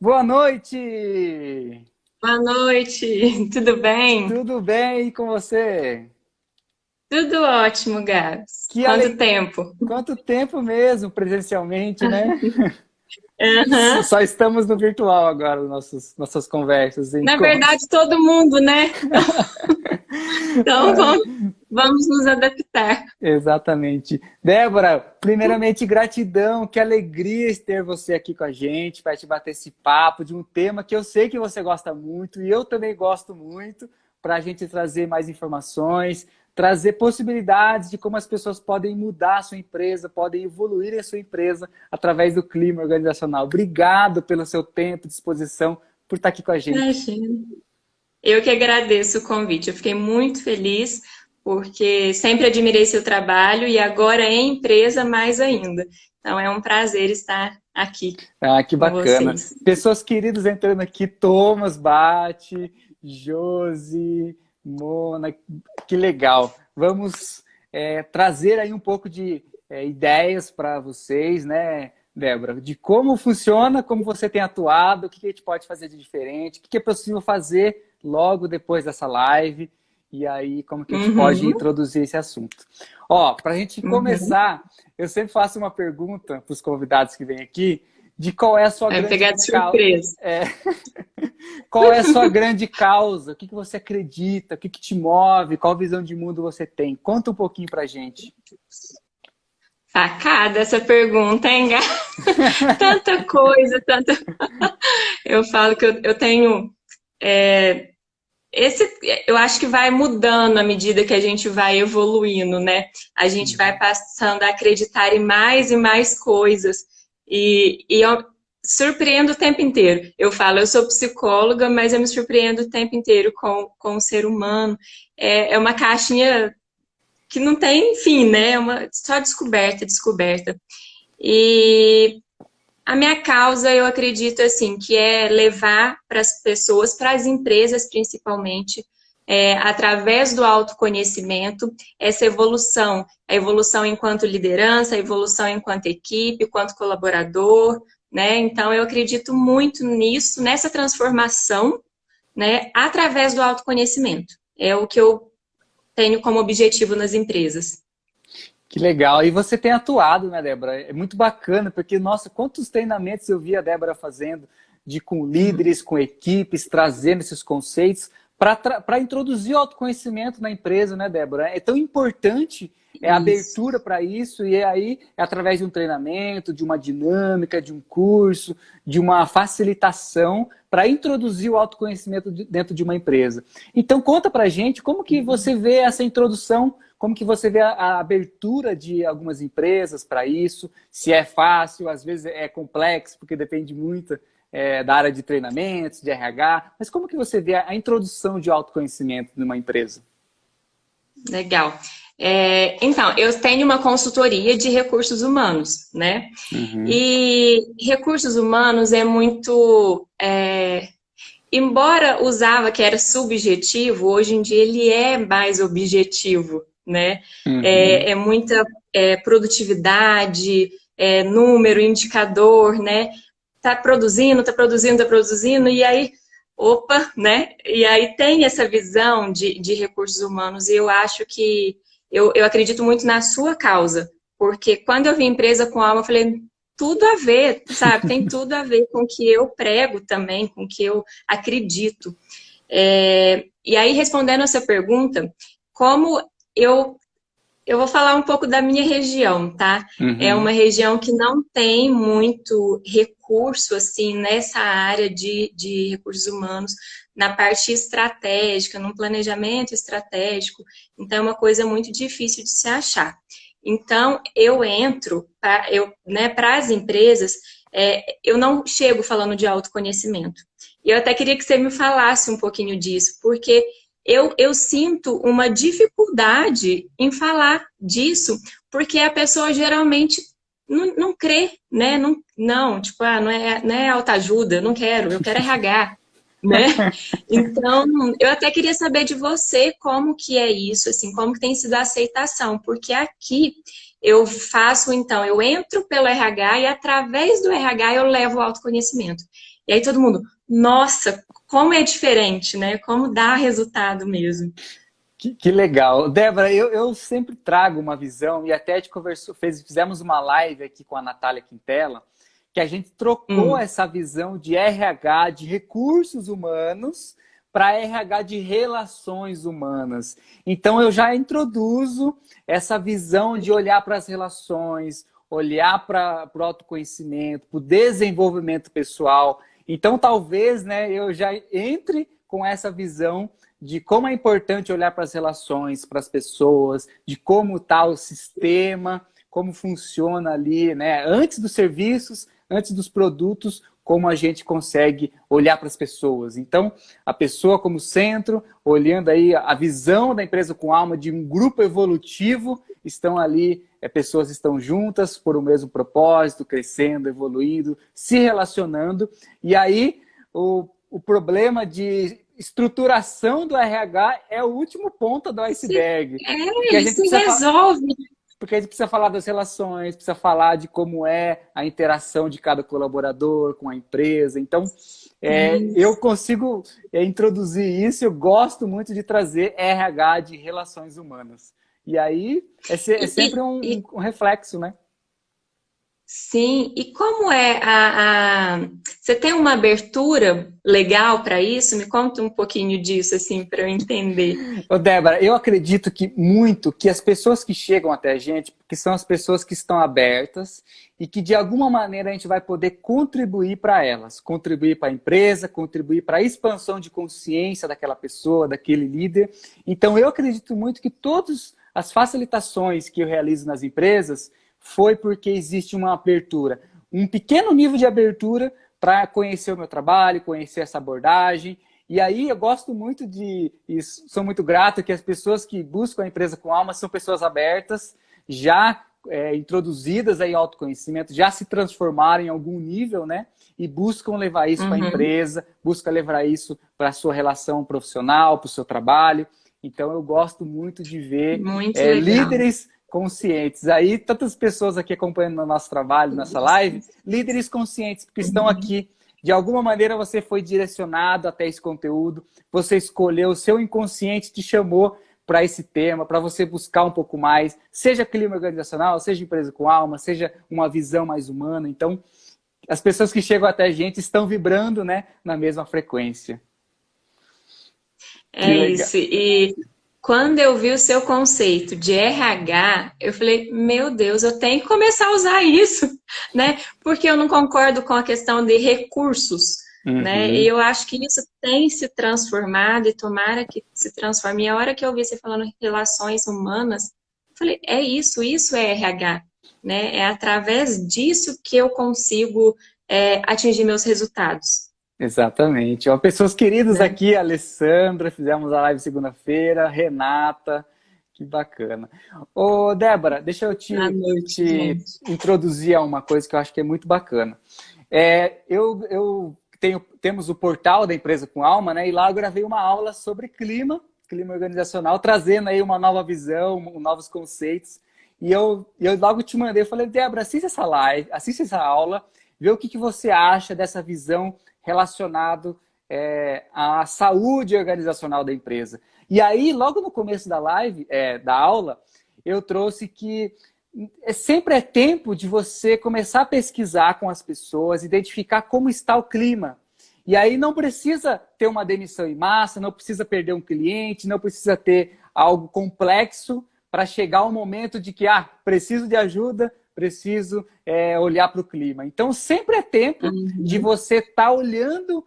Boa noite! Boa noite, tudo bem? Tudo bem com você? Tudo ótimo, Gabs. Que Quanto alegria! tempo? Quanto tempo mesmo presencialmente, né? Aham. Só estamos no virtual agora, nossas conversas. Na verdade, todo mundo, né? Então, vamos nos adaptar. Exatamente. Débora, primeiramente, gratidão, que alegria ter você aqui com a gente para te bater esse papo de um tema que eu sei que você gosta muito e eu também gosto muito, para a gente trazer mais informações, trazer possibilidades de como as pessoas podem mudar a sua empresa, podem evoluir a sua empresa através do clima organizacional. Obrigado pelo seu tempo, disposição, por estar aqui com a gente. Imagina. Eu que agradeço o convite. Eu fiquei muito feliz porque sempre admirei seu trabalho e agora em empresa mais ainda. Então, é um prazer estar aqui Ah, que com bacana. vocês. Pessoas queridas entrando aqui, Thomas Bate, Josi, Mona, que legal. Vamos trazer aí um pouco de ideias para vocês, né, Débora, de como funciona, como você tem atuado, o que a gente pode fazer de diferente, o que é possível fazer logo depois dessa live, e aí como que a gente pode Uhum, introduzir esse assunto. Ó, para a gente uhum. começar, eu sempre faço uma pergunta para os convidados que vêm aqui, de qual é a sua Vai grande pegar de surpresa. qual é a sua grande causa, o que você acredita, o que te move, qual visão de mundo você tem. Conta um pouquinho pra gente. Sacada essa pergunta, hein, Gá? Tanta coisa, tanta. Eu falo que eu tenho. é, esse, eu acho que vai mudando à medida que a gente vai evoluindo, né? A gente vai Uhum. passando a acreditar em mais e mais coisas. E eu surpreendo o tempo inteiro. Eu falo, eu sou psicóloga, mas eu me surpreendo o tempo inteiro com o ser humano. É uma caixinha que não tem fim, né? É uma, só descoberta, descoberta. E a minha causa, eu acredito assim, que é levar para as pessoas, para as empresas principalmente, através do autoconhecimento, essa evolução, a evolução enquanto liderança, a evolução enquanto equipe, enquanto colaborador, né? Então eu acredito muito nisso, nessa transformação, né, através do autoconhecimento. É o que eu tenho como objetivo nas empresas. Que legal. E você tem atuado, né, Débora? É muito bacana, porque, nossa, quantos treinamentos eu vi a Débora fazendo de com líderes, com equipes, trazendo esses conceitos para introduzir o autoconhecimento na empresa, né, Débora? É tão importante a Isso. abertura para isso, e aí é através de um treinamento, de uma dinâmica, de um curso, de uma facilitação para introduzir o autoconhecimento dentro de uma empresa. Então, conta para gente como que você vê essa introdução, como que você vê a abertura de algumas empresas para isso, se é fácil, às vezes é complexo, porque depende muito da área de treinamentos, de RH, mas como que você vê a introdução de autoconhecimento numa empresa? Legal. Então, eu tenho uma consultoria de recursos humanos, né? Uhum. E recursos humanos é muito. Embora usava que era subjetivo, hoje em dia ele é mais objetivo, né? Uhum. É muita produtividade, número, indicador, né? Tá produzindo, tá produzindo, e aí, opa, né? E aí tem essa visão de recursos humanos, e eu acho que eu acredito muito na sua causa, porque quando eu vi empresa com alma, eu falei, tudo a ver, sabe? Tem tudo a ver com o que eu prego também, com o que eu acredito. E aí, respondendo essa pergunta, como eu eu vou falar um pouco da minha região, tá? É uma Uhum. região que não tem muito recurso, assim, nessa área de recursos humanos, na parte estratégica, no planejamento estratégico. Então, é uma coisa muito difícil de se achar. Então, eu entro, né, para as empresas, eu não chego falando de autoconhecimento. E eu até queria que você me falasse um pouquinho disso, porque eu sinto uma dificuldade em falar disso, porque a pessoa geralmente não crê, né? Não tipo, não é autoajuda, eu quero RH, né? Então, eu até queria saber de você como que é isso, assim, como que tem sido a aceitação, porque aqui eu faço, então, eu entro pelo RH e através do RH eu levo o autoconhecimento. E aí todo mundo, nossa, como é diferente, né? Como dá resultado mesmo. Que legal. Débora, eu sempre trago uma visão, e até a gente fizemos uma live aqui com a Natália Quintela, que a gente trocou Hum. essa visão de RH, de recursos humanos, para RH de relações humanas. Então, eu já introduzo essa visão de olhar para as relações, olhar para o autoconhecimento, para o desenvolvimento pessoal. Então, talvez, né, eu já entre com essa visão de como é importante olhar para as relações, para as pessoas, de como está o sistema, como funciona ali, né? Antes dos serviços, antes dos produtos, como a gente consegue olhar para as pessoas. Então, a pessoa como centro, olhando aí a visão da empresa com alma de um grupo evolutivo, estão ali, pessoas estão juntas por o mesmo propósito, crescendo, evoluindo, se relacionando. E aí, o problema de estruturação do RH é o último ponto do iceberg. Ele se resolve. Porque a gente precisa falar das relações, precisa falar de como é a interação de cada colaborador com a empresa. Então, eu consigo introduzir isso, eu gosto muito de trazer RH de relações humanas. E aí, é sempre um reflexo, né? Sim, e como é Você tem uma abertura legal para isso? Me conta um pouquinho disso, assim, para eu entender. Ô, Débora, eu acredito que as pessoas que chegam até a gente, que são as pessoas que estão abertas e que de alguma maneira a gente vai poder contribuir para elas, contribuir para a empresa, contribuir para a expansão de consciência daquela pessoa, daquele líder. Então eu acredito muito que todas as facilitações que eu realizo nas empresas foi porque existe uma abertura, um pequeno nível de abertura para conhecer o meu trabalho, conhecer essa abordagem. E aí eu gosto muito e sou muito grato que as pessoas que buscam a empresa com alma são pessoas abertas, já introduzidas aí ao autoconhecimento, já se transformaram em algum nível, né? E buscam levar isso para a empresa, buscam levar isso para a sua relação profissional, para o seu trabalho. Então eu gosto muito de ver líderes conscientes. Aí, tantas pessoas aqui acompanhando o nosso trabalho, nossa live, líderes conscientes, porque estão aqui. De alguma maneira você foi direcionado até esse conteúdo, você escolheu, o seu inconsciente te chamou para esse tema, para você buscar um pouco mais, seja clima organizacional, seja empresa com alma, seja uma visão mais humana. Então, as pessoas que chegam até a gente estão vibrando, né, na mesma frequência. É isso. E quando eu vi o seu conceito de RH, eu falei, meu Deus, eu tenho que começar a usar isso, né? Porque eu não concordo com a questão de recursos, né? E eu acho que isso tem se transformado e tomara que se transforme. E a hora que eu vi você falando em relações humanas, eu falei, é isso é RH, né? É através disso que eu consigo atingir meus resultados. Exatamente. Ó, pessoas queridas aqui, Alessandra, fizemos a live segunda-feira, Renata, que bacana. Ô, Débora, deixa eu te introduzir a uma coisa que eu acho que é muito bacana. Temos o portal da Empresa com Alma, né? E lá eu gravei uma aula sobre clima organizacional, trazendo aí uma nova visão, novos conceitos. E eu logo te mandei, eu falei, Débora, assiste essa live, assiste essa aula, vê o que você acha dessa visão relacionado à saúde organizacional da empresa. E aí, logo no começo da live, da aula, eu trouxe que sempre é tempo de você começar a pesquisar com as pessoas, identificar como está o clima. E aí não precisa ter uma demissão em massa, não precisa perder um cliente, não precisa ter algo complexo para chegar ao momento de que, preciso de ajuda, preciso olhar para o clima. Então, sempre é tempo de você estar olhando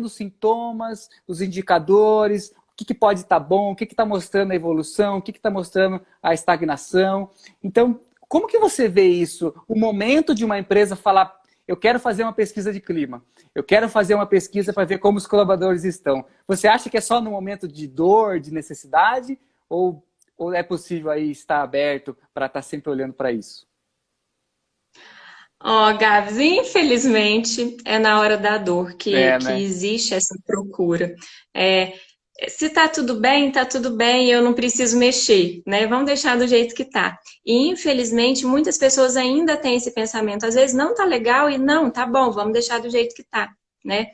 os sintomas, os indicadores, o que pode estar bom, o que está mostrando a evolução, o que está mostrando a estagnação. Então, como que você vê isso? O momento de uma empresa falar, eu quero fazer uma pesquisa de clima, eu quero fazer uma pesquisa para ver como os colaboradores estão. Você acha que é só no momento de dor, de necessidade, ou é possível aí estar aberto para estar sempre olhando para isso? Gabs, infelizmente é na hora da dor que né? existe essa procura. se tá tudo bem, eu não preciso mexer, né? Vamos deixar do jeito que tá. E infelizmente muitas pessoas ainda têm esse pensamento. Às vezes não tá legal e não, tá bom, vamos deixar do jeito que tá, né?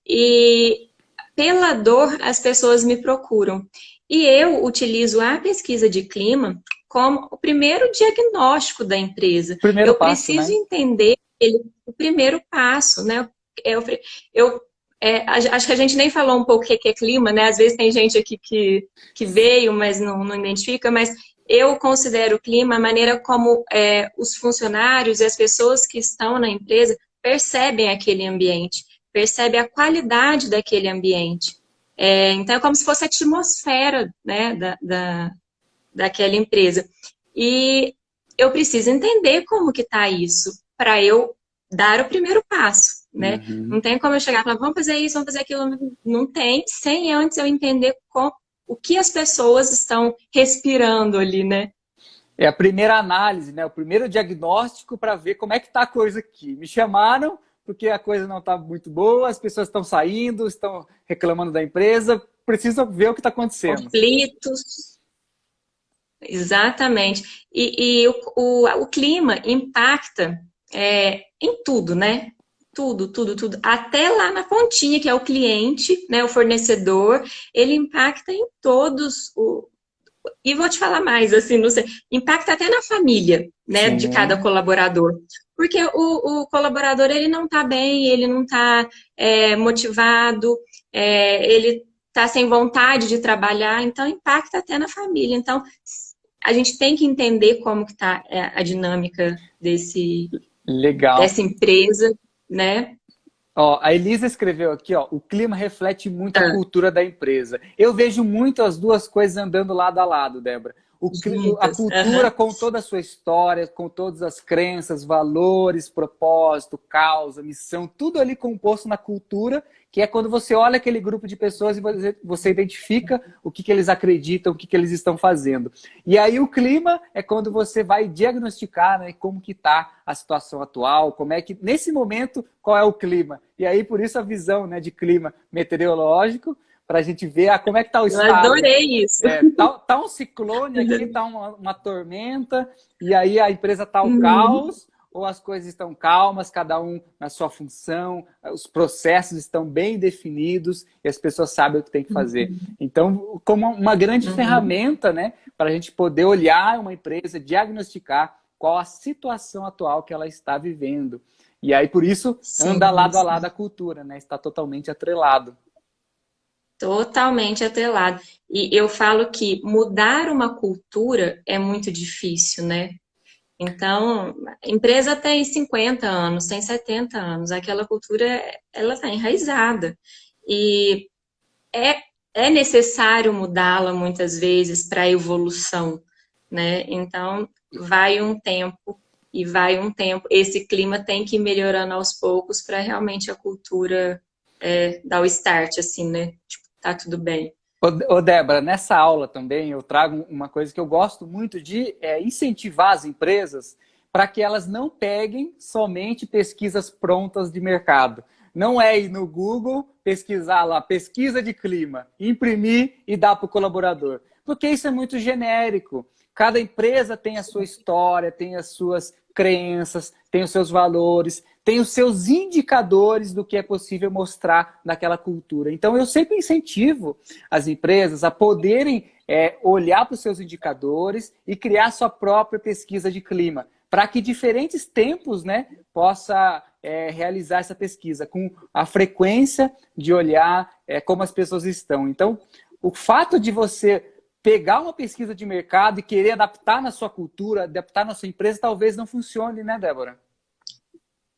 E pela dor as pessoas me procuram. E eu utilizo a pesquisa de clima como o primeiro diagnóstico da empresa. Primeiro Eu passo, preciso né? entender o primeiro passo, né? Eu, acho que a gente nem falou um pouco o que é clima, né? Às vezes tem gente aqui que veio, mas não identifica, mas eu considero o clima a maneira como os funcionários e as pessoas que estão na empresa percebem aquele ambiente, percebem a qualidade daquele ambiente. Então, é como se fosse a atmosfera, né, daquela empresa. E eu preciso entender como que está isso para eu dar o primeiro passo, né? Uhum. Não tem como eu chegar e falar, vamos fazer isso, vamos fazer aquilo. Não tem, sem antes eu entender o que as pessoas estão respirando ali, né? É a primeira análise, né? O primeiro diagnóstico para ver como é que está a coisa aqui. Me chamaram porque a coisa não está muito boa, as pessoas estão saindo, estão reclamando da empresa, precisa ver o que está acontecendo. Conflitos, exatamente. E o clima impacta em tudo, né? Tudo, tudo, tudo. Até lá na pontinha, que é o cliente, né, o fornecedor, ele impacta em todos. E vou te falar mais, assim, não sei, impacta até na família, né, de cada Sim. colaborador. Porque o colaborador, ele não está bem, ele não está motivado, ele está sem vontade de trabalhar, então impacta até na família. Então, a gente tem que entender como que está a dinâmica Legal. dessa empresa, né? Ó, a Elisa escreveu aqui, ó, o clima reflete muito a cultura da empresa. Eu vejo muito as duas coisas andando lado a lado, Débora. A Juntas. cultura Aham. com toda a sua história, com todas as crenças, valores, propósito, causa, missão, tudo ali composto na cultura, que é quando você olha aquele grupo de pessoas e você identifica o que eles acreditam, o que eles estão fazendo. E aí o clima é quando você vai diagnosticar, né, como que está a situação atual, como é que, nesse momento, qual é o clima. E aí, por isso, a visão, né, de clima meteorológico, para a gente ver como é que está o Eu estado. adorei isso. Tá um ciclone aqui, tá uma tormenta, e aí a empresa tá o Uhum. caos, ou as coisas estão calmas, cada um na sua função, os processos estão bem definidos e as pessoas sabem o que tem que fazer. Então, como uma grande Uhum. ferramenta, né, para a gente poder olhar uma empresa, diagnosticar qual a situação atual que ela está vivendo. E aí, por isso, anda Sim, lado a sim. lado a cultura, né? Está totalmente atrelado. Totalmente atrelado. E eu falo que mudar uma cultura é muito difícil, né? Então, a empresa tem 50 anos, tem 70 anos, aquela cultura, ela está enraizada. E é, é necessário mudá-la muitas vezes para a evolução, né? Então, vai um tempo e vai um tempo. Esse clima tem que ir melhorando aos poucos para realmente a cultura dar o start, assim, né? Tipo, tá tudo bem. Ô, Débora, nessa aula também eu trago uma coisa que eu gosto muito de incentivar as empresas para que elas não peguem somente pesquisas prontas de mercado. Não é ir no Google, pesquisar lá, pesquisa de clima, imprimir e dar para o colaborador. Porque isso é muito genérico. Cada empresa tem a sua história, tem as suas crenças, tem os seus valores, tem os seus indicadores do que é possível mostrar naquela cultura. Então, eu sempre incentivo as empresas a poderem olhar para os seus indicadores e criar sua própria pesquisa de clima, para que diferentes tempos, né, possa realizar essa pesquisa com a frequência de olhar como as pessoas estão. Então, o fato de você pegar uma pesquisa de mercado e querer adaptar na sua cultura, adaptar na sua empresa, talvez não funcione, né, Débora?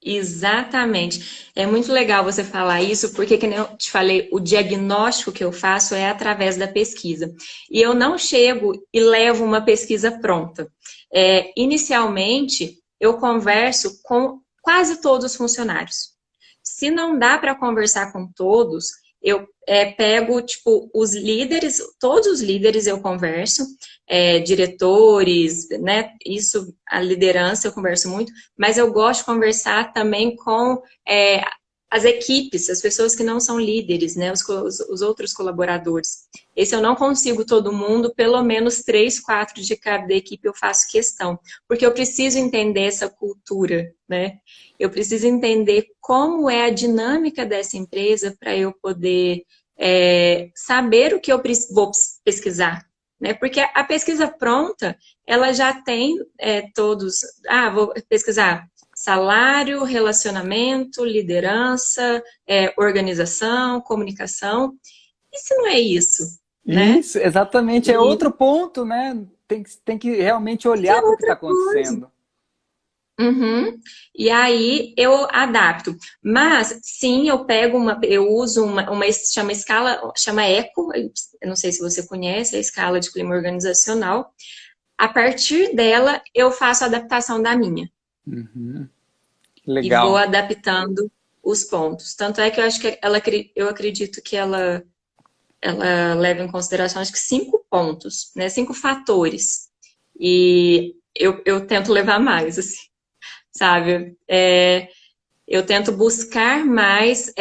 Exatamente. É muito legal você falar isso, porque, como eu te falei, o diagnóstico que eu faço é através da pesquisa. E eu não chego e levo uma pesquisa pronta. Inicialmente, eu converso com quase todos os funcionários. Se não dá para conversar com todos, eu pego, tipo, os líderes, todos os líderes eu converso, diretores, né? Isso, a liderança eu converso muito, mas eu gosto de conversar também com as equipes, as pessoas que não são líderes, né, os outros colaboradores. Esse eu não consigo todo mundo, pelo menos 3, 4 de cada equipe eu faço questão, porque eu preciso entender essa cultura, né? Eu preciso entender como é a dinâmica dessa empresa para eu poder saber o que eu vou pesquisar, né? Porque a pesquisa pronta, ela já tem todos... vou pesquisar salário, relacionamento, liderança, organização, comunicação. E se não é isso, né? Isso, exatamente. É outro ponto, né? Tem que realmente olhar para o que está acontecendo. Uhum. E aí eu adapto. Mas sim, eu uso chama escala, chama ECO, eu não sei se você conhece, a escala de clima organizacional. A partir dela, eu faço a adaptação da minha. Uhum. E vou Legal. adaptando os pontos. Tanto é que eu acho que eu acredito que ela leva em consideração, acho que 5 pontos, né? 5 fatores. E eu tento levar mais, assim, sabe? Eu tento buscar mais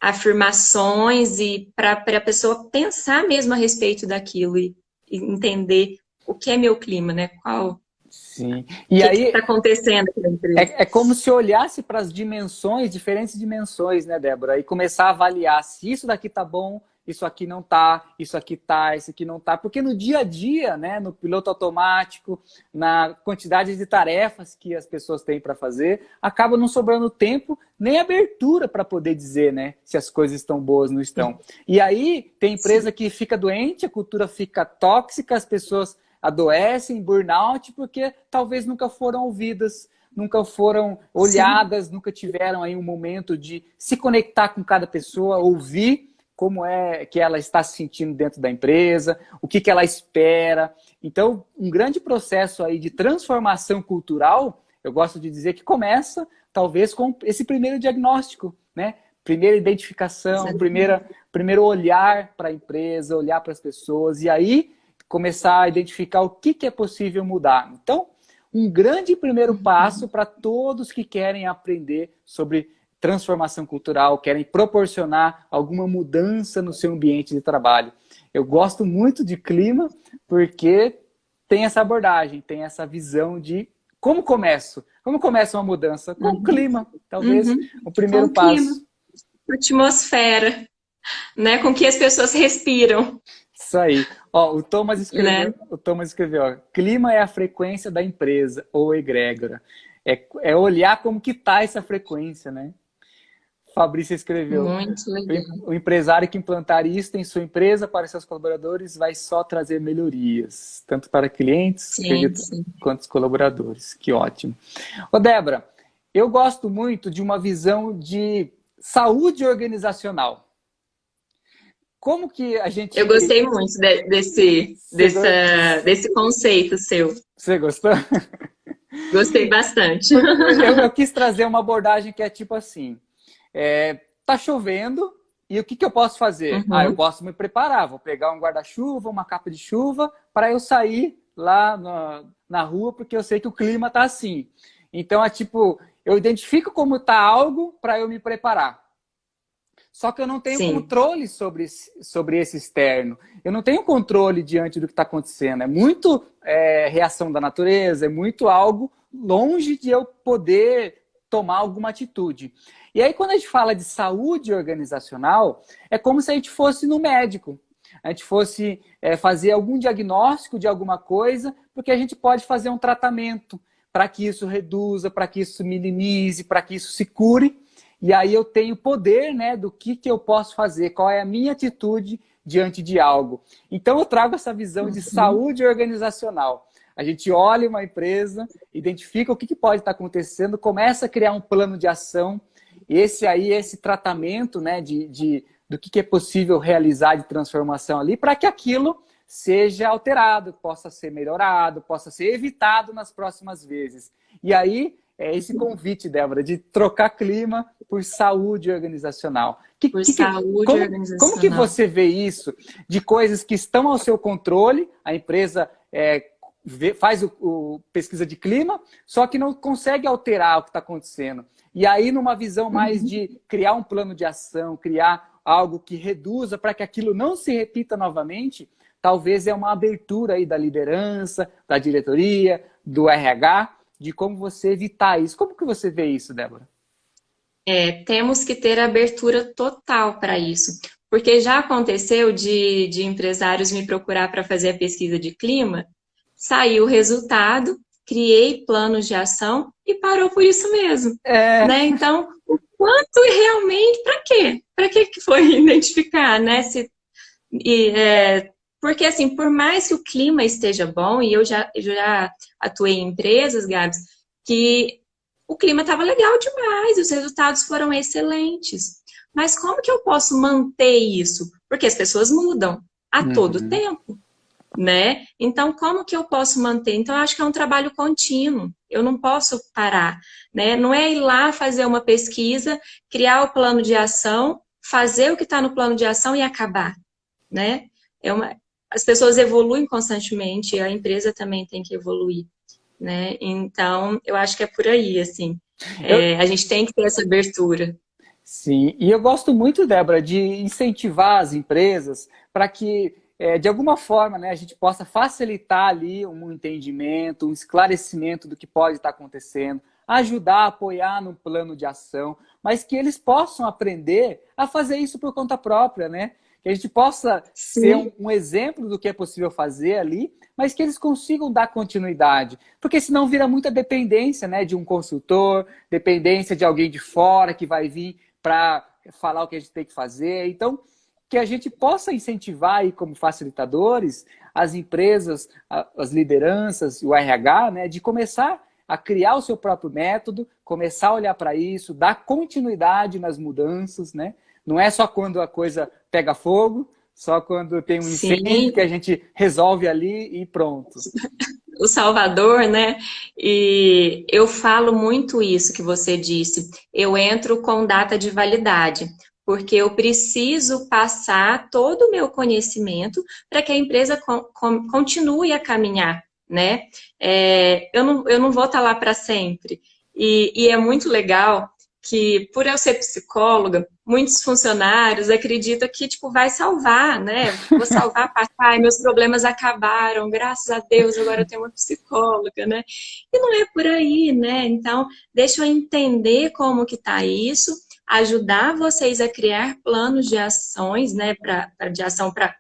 afirmações e para a pessoa pensar mesmo a respeito daquilo e entender o que é meu clima, né? Sim. O E que aí está acontecendo aqui na empresa. é como se olhasse para as dimensões, diferentes dimensões, né, Débora? E começar a avaliar se isso daqui tá bom, isso aqui não tá, isso aqui tá, isso aqui não tá. Porque no dia a dia, né, no piloto automático, na quantidade de tarefas que as pessoas têm para fazer, acaba não sobrando tempo nem abertura para poder dizer, né, se as coisas estão boas ou não estão. E aí tem empresa que fica doente, a cultura fica tóxica, as pessoas adoecem, burnout, porque talvez nunca foram ouvidas, nunca foram olhadas, nunca tiveram aí um momento de se conectar com cada pessoa, ouvir como é que ela está se sentindo dentro da empresa, o que ela espera. Então, um grande processo aí de transformação cultural, eu gosto de dizer que começa, talvez, com esse primeiro diagnóstico, né? Primeira identificação, primeiro olhar para a empresa, olhar para as pessoas, e aí começar a identificar o que é possível mudar. Então, um grande primeiro passo para todos que querem aprender sobre transformação cultural, querem proporcionar alguma mudança no seu ambiente de trabalho. Eu gosto muito de clima porque tem essa abordagem, tem essa visão de como começo. Como começa uma mudança? Com o clima, talvez o primeiro passo. Atmosfera, né? Com que as pessoas respiram. Isso aí. Ó, o Thomas Né? escreveu, ó, clima é a frequência da empresa ou egrégora. É olhar como que tá essa frequência, né? Fabrício escreveu, Muito legal. o empresário que implantar isso em sua empresa para seus colaboradores vai só trazer melhorias, tanto para clientes quanto os colaboradores. Que ótimo. Ô, Débora, eu gosto muito de uma visão de saúde organizacional. Como que a gente... Eu gostei muito desse conceito seu. Você gostou? Gostei bastante. Eu quis trazer uma abordagem que é tipo assim, tá chovendo e o que eu posso fazer? Eu posso me preparar, vou pegar um guarda-chuva, uma capa de chuva para eu sair lá na rua porque eu sei que o clima tá assim. Então é tipo, eu identifico como tá algo para eu me preparar. Só que eu não tenho controle sobre esse externo. Eu não tenho controle diante do que está acontecendo. É muito reação da natureza, é muito algo longe de eu poder tomar alguma atitude. E aí, quando a gente fala de saúde organizacional, é como se a gente fosse no médico. A gente fosse fazer algum diagnóstico de alguma coisa, porque a gente pode fazer um tratamento para que isso reduza, para que isso minimize, para que isso se cure. E aí eu tenho poder, né, do que eu posso fazer, qual é a minha atitude diante de algo. Então eu trago essa visão de saúde organizacional. A gente olha uma empresa, identifica o que pode estar acontecendo, começa a criar um plano de ação. Esse tratamento, né, do que é possível realizar de transformação ali, para que aquilo seja alterado, possa ser melhorado, possa ser evitado nas próximas vezes. E aí, é esse convite, Débora, de trocar clima por saúde organizacional. Organizacional. Como que você vê isso de coisas que estão ao seu controle, a empresa faz pesquisa de clima, só que não consegue alterar o que está acontecendo. E aí, numa visão mais de criar um plano de ação, criar algo que reduza para que aquilo não se repita novamente, talvez é uma abertura aí da liderança, da diretoria, do RH, de como você evitar isso. Como que você vê isso, Débora? Temos que ter abertura total para isso. Porque já aconteceu de empresários me procurar para fazer a pesquisa de clima, saiu o resultado, criei planos de ação e parou por isso mesmo. É, Né? Então, o quanto realmente, para quê? Para que foi identificar, né? Porque, assim, por mais que o clima esteja bom, e eu já atuei em empresas, Gabs, que o clima estava legal demais, os resultados foram excelentes. Mas como que eu posso manter isso? Porque as pessoas mudam a todo uhum. tempo, né? Então, como que eu posso manter? Então, eu acho que é um trabalho contínuo. Eu não posso parar, né? Não é ir lá fazer uma pesquisa, criar o plano de ação, fazer o que está no plano de ação e acabar, né? As pessoas evoluem constantemente, a empresa também tem que evoluir, né? Então, eu acho que é por aí, assim. Eu, A gente tem que ter essa abertura. sim, e eu gosto muito, Débora, de incentivar as empresas para que, de alguma forma, né, a gente possa facilitar ali um entendimento, um esclarecimento do que pode estar acontecendo, ajudar, apoiar no plano de ação, mas que eles possam aprender a fazer isso por conta própria, né? Que a gente possa ser Sim, um exemplo do que é possível fazer ali, mas que eles consigam dar continuidade. Porque senão vira muita dependência, né, de um consultor, dependência de alguém de fora que vai vir para falar o que a gente tem que fazer. Então, que a gente possa incentivar aí como facilitadores as empresas, as lideranças, o RH, né, de começar a criar o seu próprio método, começar a olhar para isso, dar continuidade nas mudanças, né? Não é só quando a coisa pega fogo, só quando tem um incêndio que sim, a gente resolve ali e pronto. o Salvador, né? E eu falo muito isso que você disse. Eu entro com data de validade, porque eu preciso passar todo o meu conhecimento para que a empresa continue a caminhar, né? Eu não vou estar lá para sempre. E é muito legal que, por eu ser psicóloga, muitos funcionários acreditam que, tipo, vai salvar, né? Vou salvar, papai, meus problemas acabaram, graças a Deus, agora eu tenho uma psicóloga, né? E não é por aí, né? Então, deixa eu entender como que tá isso, ajudar vocês a criar planos de ações, né, de ação para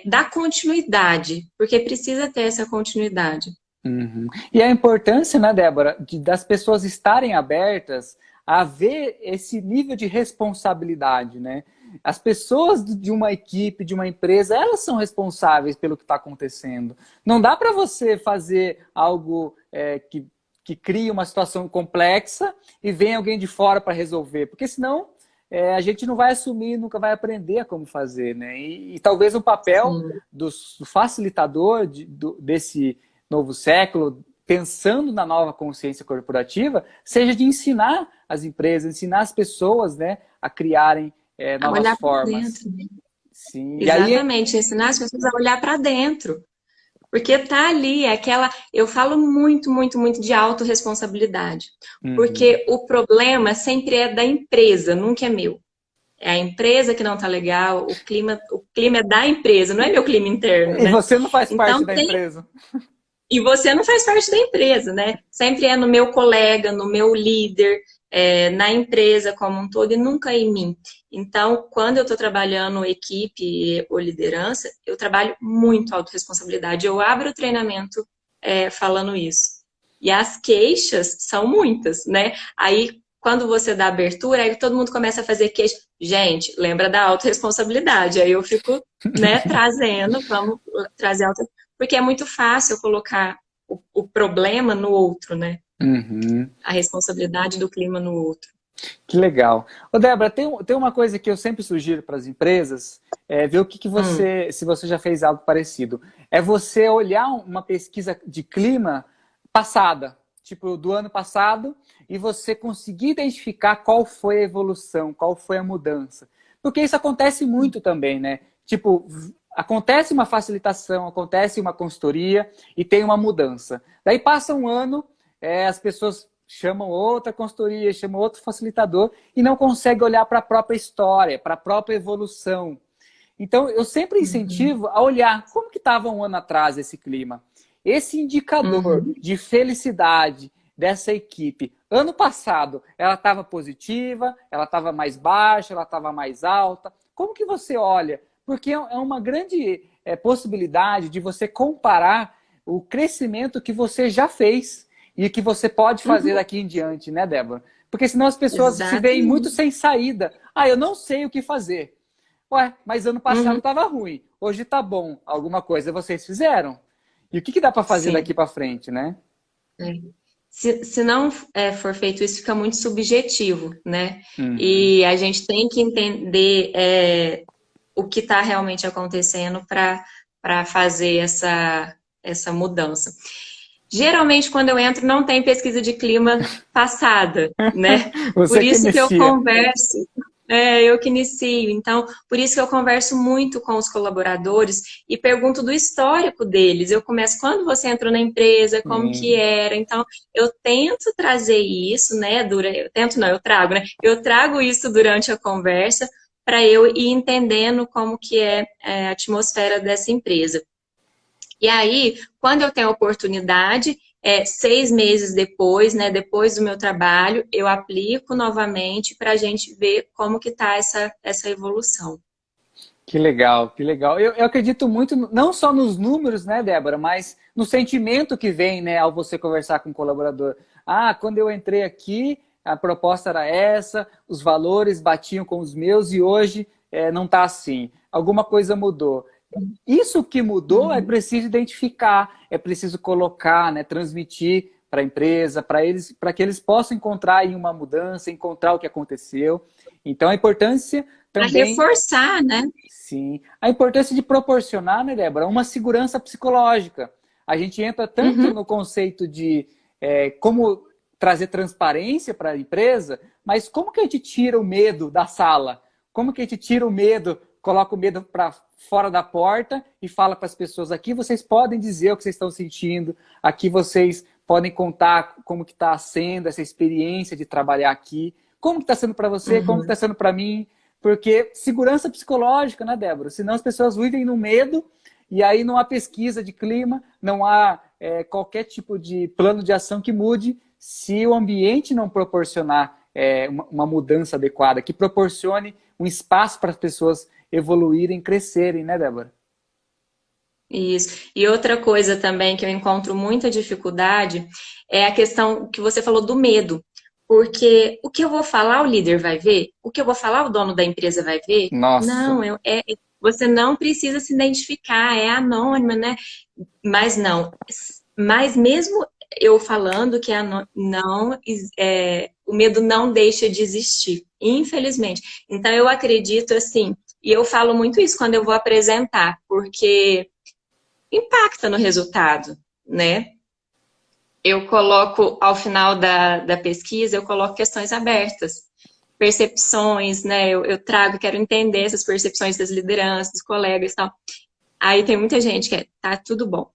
dar continuidade, porque precisa ter essa continuidade. Uhum. E a importância, né, Débora, das pessoas estarem abertas a ver esse nível de responsabilidade, né? As pessoas de uma equipe, de uma empresa, elas são responsáveis pelo que está acontecendo. Não dá para você fazer algo que crie uma situação complexa e vem alguém de fora para resolver, porque senão a gente não vai assumir, nunca vai aprender como fazer, né? E talvez o papel Sim. do facilitador desse novo século, pensando na nova consciência corporativa, seja de ensinar as empresas, ensinar as pessoas, né, a criarem A novas olhar para formas. dentro, né? Sim. E aí, Exatamente, ensinar as pessoas a olhar para dentro. Porque tá ali, eu falo muito, muito, muito de autorresponsabilidade. uhum. Porque o problema sempre é da empresa, nunca é meu. É a empresa que não tá legal, o clima é da empresa, não é meu clima interno, E né? você não faz parte Então da empresa. e você não faz parte da empresa, né? Sempre é no meu colega, no meu líder, na empresa como um todo e nunca em mim. Então, quando eu estou trabalhando equipe ou liderança, eu trabalho muito autorresponsabilidade. Eu abro o treinamento falando isso. E as queixas são muitas, né? Aí, quando você dá abertura, aí todo mundo começa a fazer queixa. Gente, lembra da autorresponsabilidade. Aí eu fico, né, trazendo, vamos trazer auto porque é muito fácil colocar o problema no outro, né? Uhum. A responsabilidade do clima no outro. Que legal. Ô, Débora, tem uma coisa que eu sempre sugiro para as empresas, ver o que Hum, você, se você já fez algo parecido. É você olhar uma pesquisa de clima passada, tipo do ano passado, e você conseguir identificar qual foi a evolução, qual foi a mudança. Porque isso acontece muito também, né? Tipo, acontece uma facilitação, acontece uma consultoria e tem uma mudança. Daí passa um ano, as pessoas chamam outra consultoria, chamam outro facilitador e não conseguem olhar para a própria história, para a própria evolução. Então, eu sempre incentivo a olhar como que estava um ano atrás esse clima. Esse indicador de felicidade dessa equipe, ano passado, ela estava positiva, ela estava mais baixa, ela estava mais alta. Como que você olha? Porque é uma grande possibilidade de você comparar o crescimento que você já fez e que você pode fazer daqui em diante, né, Débora? Porque senão as pessoas se veem muito sem saída. Ah, eu não sei o que fazer. Ué, mas ano passado estava ruim, hoje está bom. Alguma coisa vocês fizeram. E o que dá para fazer daqui para frente, né? Se não for feito isso, fica muito subjetivo, né? E a gente tem que entender o que está realmente acontecendo para fazer essa mudança. Geralmente, quando eu entro, não tem pesquisa de clima passada, né? Por isso que eu converso. Eu que inicio. Então, por isso que eu converso muito com os colaboradores e pergunto do histórico deles. Eu começo, quando você entrou na empresa, como que era? Então, eu tento trazer isso, né? Eu trago, né? Eu trago isso durante a conversa para eu ir entendendo como que é a atmosfera dessa empresa. E aí, quando eu tenho a oportunidade, 6 meses depois, né, depois do meu trabalho, eu aplico novamente para a gente ver como que está essa evolução. Que legal, que legal. Eu acredito muito, não só nos números, né, Débora, mas no sentimento que vem, né, ao você conversar com o colaborador. Ah, quando eu entrei aqui, a proposta era essa, os valores batiam com os meus e hoje não está assim. Alguma coisa mudou. Isso que mudou é preciso identificar, é preciso colocar, né, transmitir para a empresa, para que eles possam encontrar aí uma mudança, encontrar o que aconteceu. Então, a importância também... Para reforçar, né? Sim. A importância de proporcionar, né, Débora, uma segurança psicológica. A gente entra tanto no conceito de como trazer transparência para a empresa, mas como que a gente tira o medo da sala? Como que a gente tira o medo, coloca o medo para fora da porta e fala para as pessoas, aqui vocês podem dizer o que vocês estão sentindo, aqui vocês podem contar como que está sendo essa experiência de trabalhar aqui, como que está sendo para você, como que está sendo para mim, porque segurança psicológica, né, Débora? Senão as pessoas vivem no medo e aí não há pesquisa de clima, não há qualquer tipo de plano de ação que mude se o ambiente não proporcionar uma mudança adequada, que proporcione um espaço para as pessoas evoluírem, crescerem, né, Débora? Isso. E outra coisa também que eu encontro muita dificuldade é a questão que você falou do medo. Porque o que eu vou falar, o líder vai ver? O que eu vou falar, o dono da empresa vai ver? Nossa. Não, você não precisa se identificar, é anônima, né? Mas não. Mas mesmo eu falando que o medo não deixa de existir, infelizmente. Então eu acredito assim, e eu falo muito isso quando eu vou apresentar, porque impacta no resultado, né? Eu coloco, ao final da pesquisa, eu coloco questões abertas, percepções, né? Eu trago, quero entender essas percepções das lideranças, dos colegas e tal. Aí tem muita gente que tá tudo bom,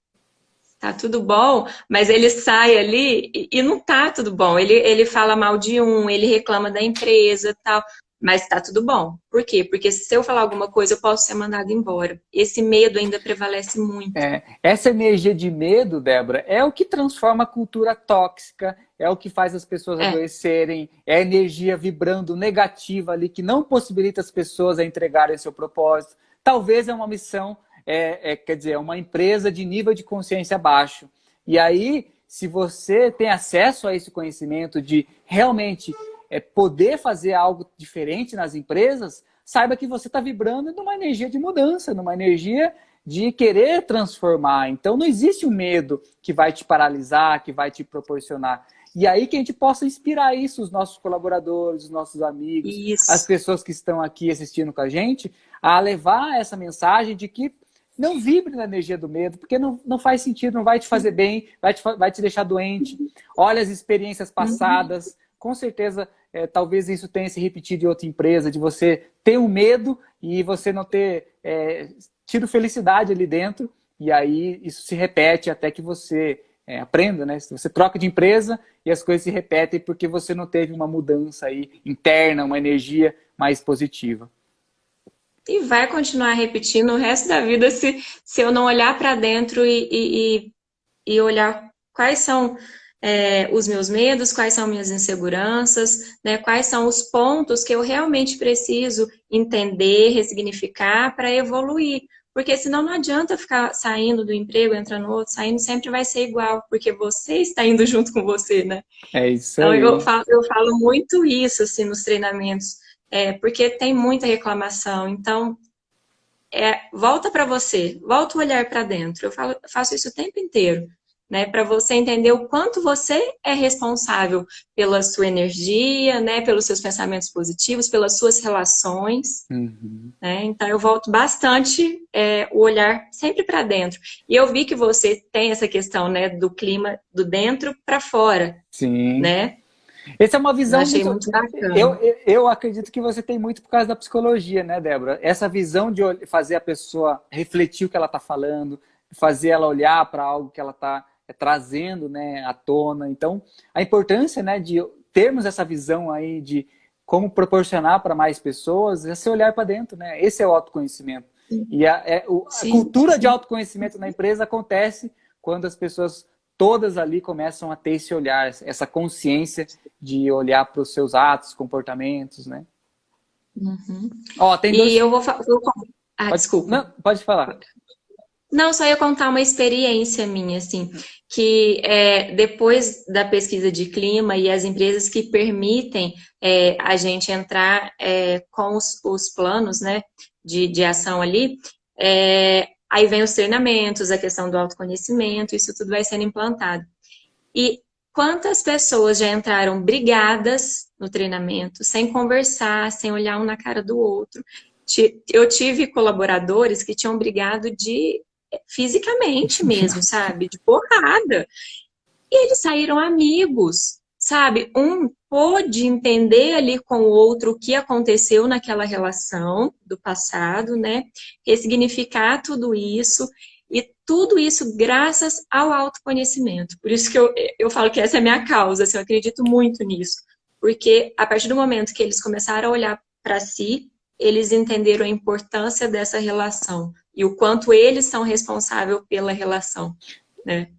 mas ele sai ali e não tá tudo bom. Ele fala mal de ele reclama da empresa e tal, mas tá tudo bom. Por quê? Porque se eu falar alguma coisa, eu posso ser mandado embora. Esse medo ainda prevalece muito. Essa energia de medo, Débora, é o que transforma a cultura tóxica, é o que faz as pessoas adoecerem, é a energia vibrando negativa ali, que não possibilita as pessoas a entregarem seu propósito. Talvez é uma missão, quer dizer, é uma empresa de nível de consciência baixo. E aí, se você tem acesso a esse conhecimento de realmente poder fazer algo diferente nas empresas, saiba que você está vibrando numa energia de mudança, numa energia de querer transformar. Então, não existe um medo que vai te paralisar, que vai te proporcionar. E aí que a gente possa inspirar isso, os nossos colaboradores, os nossos amigos, as pessoas que estão aqui assistindo com a gente, a levar essa mensagem de que não vibre na energia do medo, porque não faz sentido, não vai te fazer bem, vai te deixar doente. Olha as experiências passadas, com certeza, talvez isso tenha se repetido em outra empresa, de você ter um medo e você não ter tido felicidade ali dentro, e aí isso se repete até que você aprenda, né? Se você troca de empresa e as coisas se repetem porque você não teve uma mudança aí interna, uma energia mais positiva. E vai continuar repetindo o resto da vida se eu não olhar para dentro e olhar quais são os meus medos, quais são minhas inseguranças, né? Quais são os pontos que eu realmente preciso entender, ressignificar para evoluir. Porque senão não adianta ficar saindo do emprego, entrando no outro, saindo, sempre vai ser igual, porque você está indo junto com você, né? É isso Então aí. eu falo muito isso assim, nos treinamentos, porque tem muita reclamação. Então, volta para você, volta o olhar para dentro. Faço isso o tempo inteiro, né? Para você entender o quanto você é responsável pela sua energia, né? Pelos seus pensamentos positivos, pelas suas relações. Uhum. Né? Então eu volto bastante o olhar sempre para dentro. E eu vi que você tem essa questão, né? Do clima do dentro para fora, Sim. né? Essa é uma Eu visão achei muito. muito bacana. Eu acredito que você tem muito por causa da psicologia, né, Débora? Essa visão de fazer a pessoa refletir o que ela está falando, fazer ela olhar para algo que ela está trazendo, né, à tona. Então, a importância, né, de termos essa visão aí de como proporcionar para mais pessoas é se olhar para dentro, né? Esse é o autoconhecimento. E a Sim, cultura de sim. autoconhecimento na empresa acontece quando as pessoas todas ali começam a ter esse olhar, essa consciência de olhar para os seus atos, comportamentos, né? Uhum. Ó, tem E dois. eu Ah, Pode, desculpa. não, pode falar. Não, só ia contar uma experiência minha, assim, que depois da pesquisa de clima e as empresas que permitem a gente entrar com os planos, né, de ação ali, aí vem os treinamentos, a questão do autoconhecimento, isso tudo vai sendo implantado. E quantas pessoas já entraram brigadas no treinamento, sem conversar, sem olhar um na cara do outro? Eu tive colaboradores que tinham brigado fisicamente mesmo, sabe? De porrada. E eles saíram amigos, sabe? Um pôde entender ali com o outro o que aconteceu naquela relação do passado, né? Ressignificar tudo isso. E tudo isso graças ao autoconhecimento. Por isso que eu falo que essa é a minha causa, assim, eu acredito muito nisso. Porque a partir do momento que eles começaram a olhar para si, eles entenderam a importância dessa relação e o quanto eles são responsáveis pela relação, né?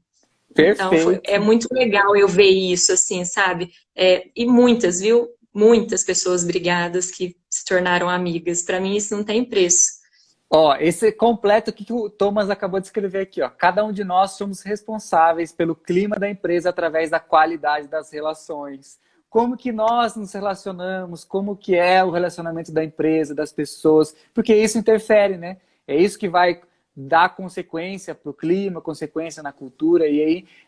Então, é Perfeito. muito legal eu ver isso, assim, sabe? E muitas, viu? Muitas pessoas brigadas que se tornaram amigas. Para mim, isso não tem preço. Ó, esse completo que o Thomas acabou de escrever aqui, ó. Cada um de nós somos responsáveis pelo clima da empresa através da qualidade das relações. Como que nós nos relacionamos, como que é o relacionamento da empresa, das pessoas, porque isso interfere, né? É isso que vai dar consequência para o clima, consequência na cultura, e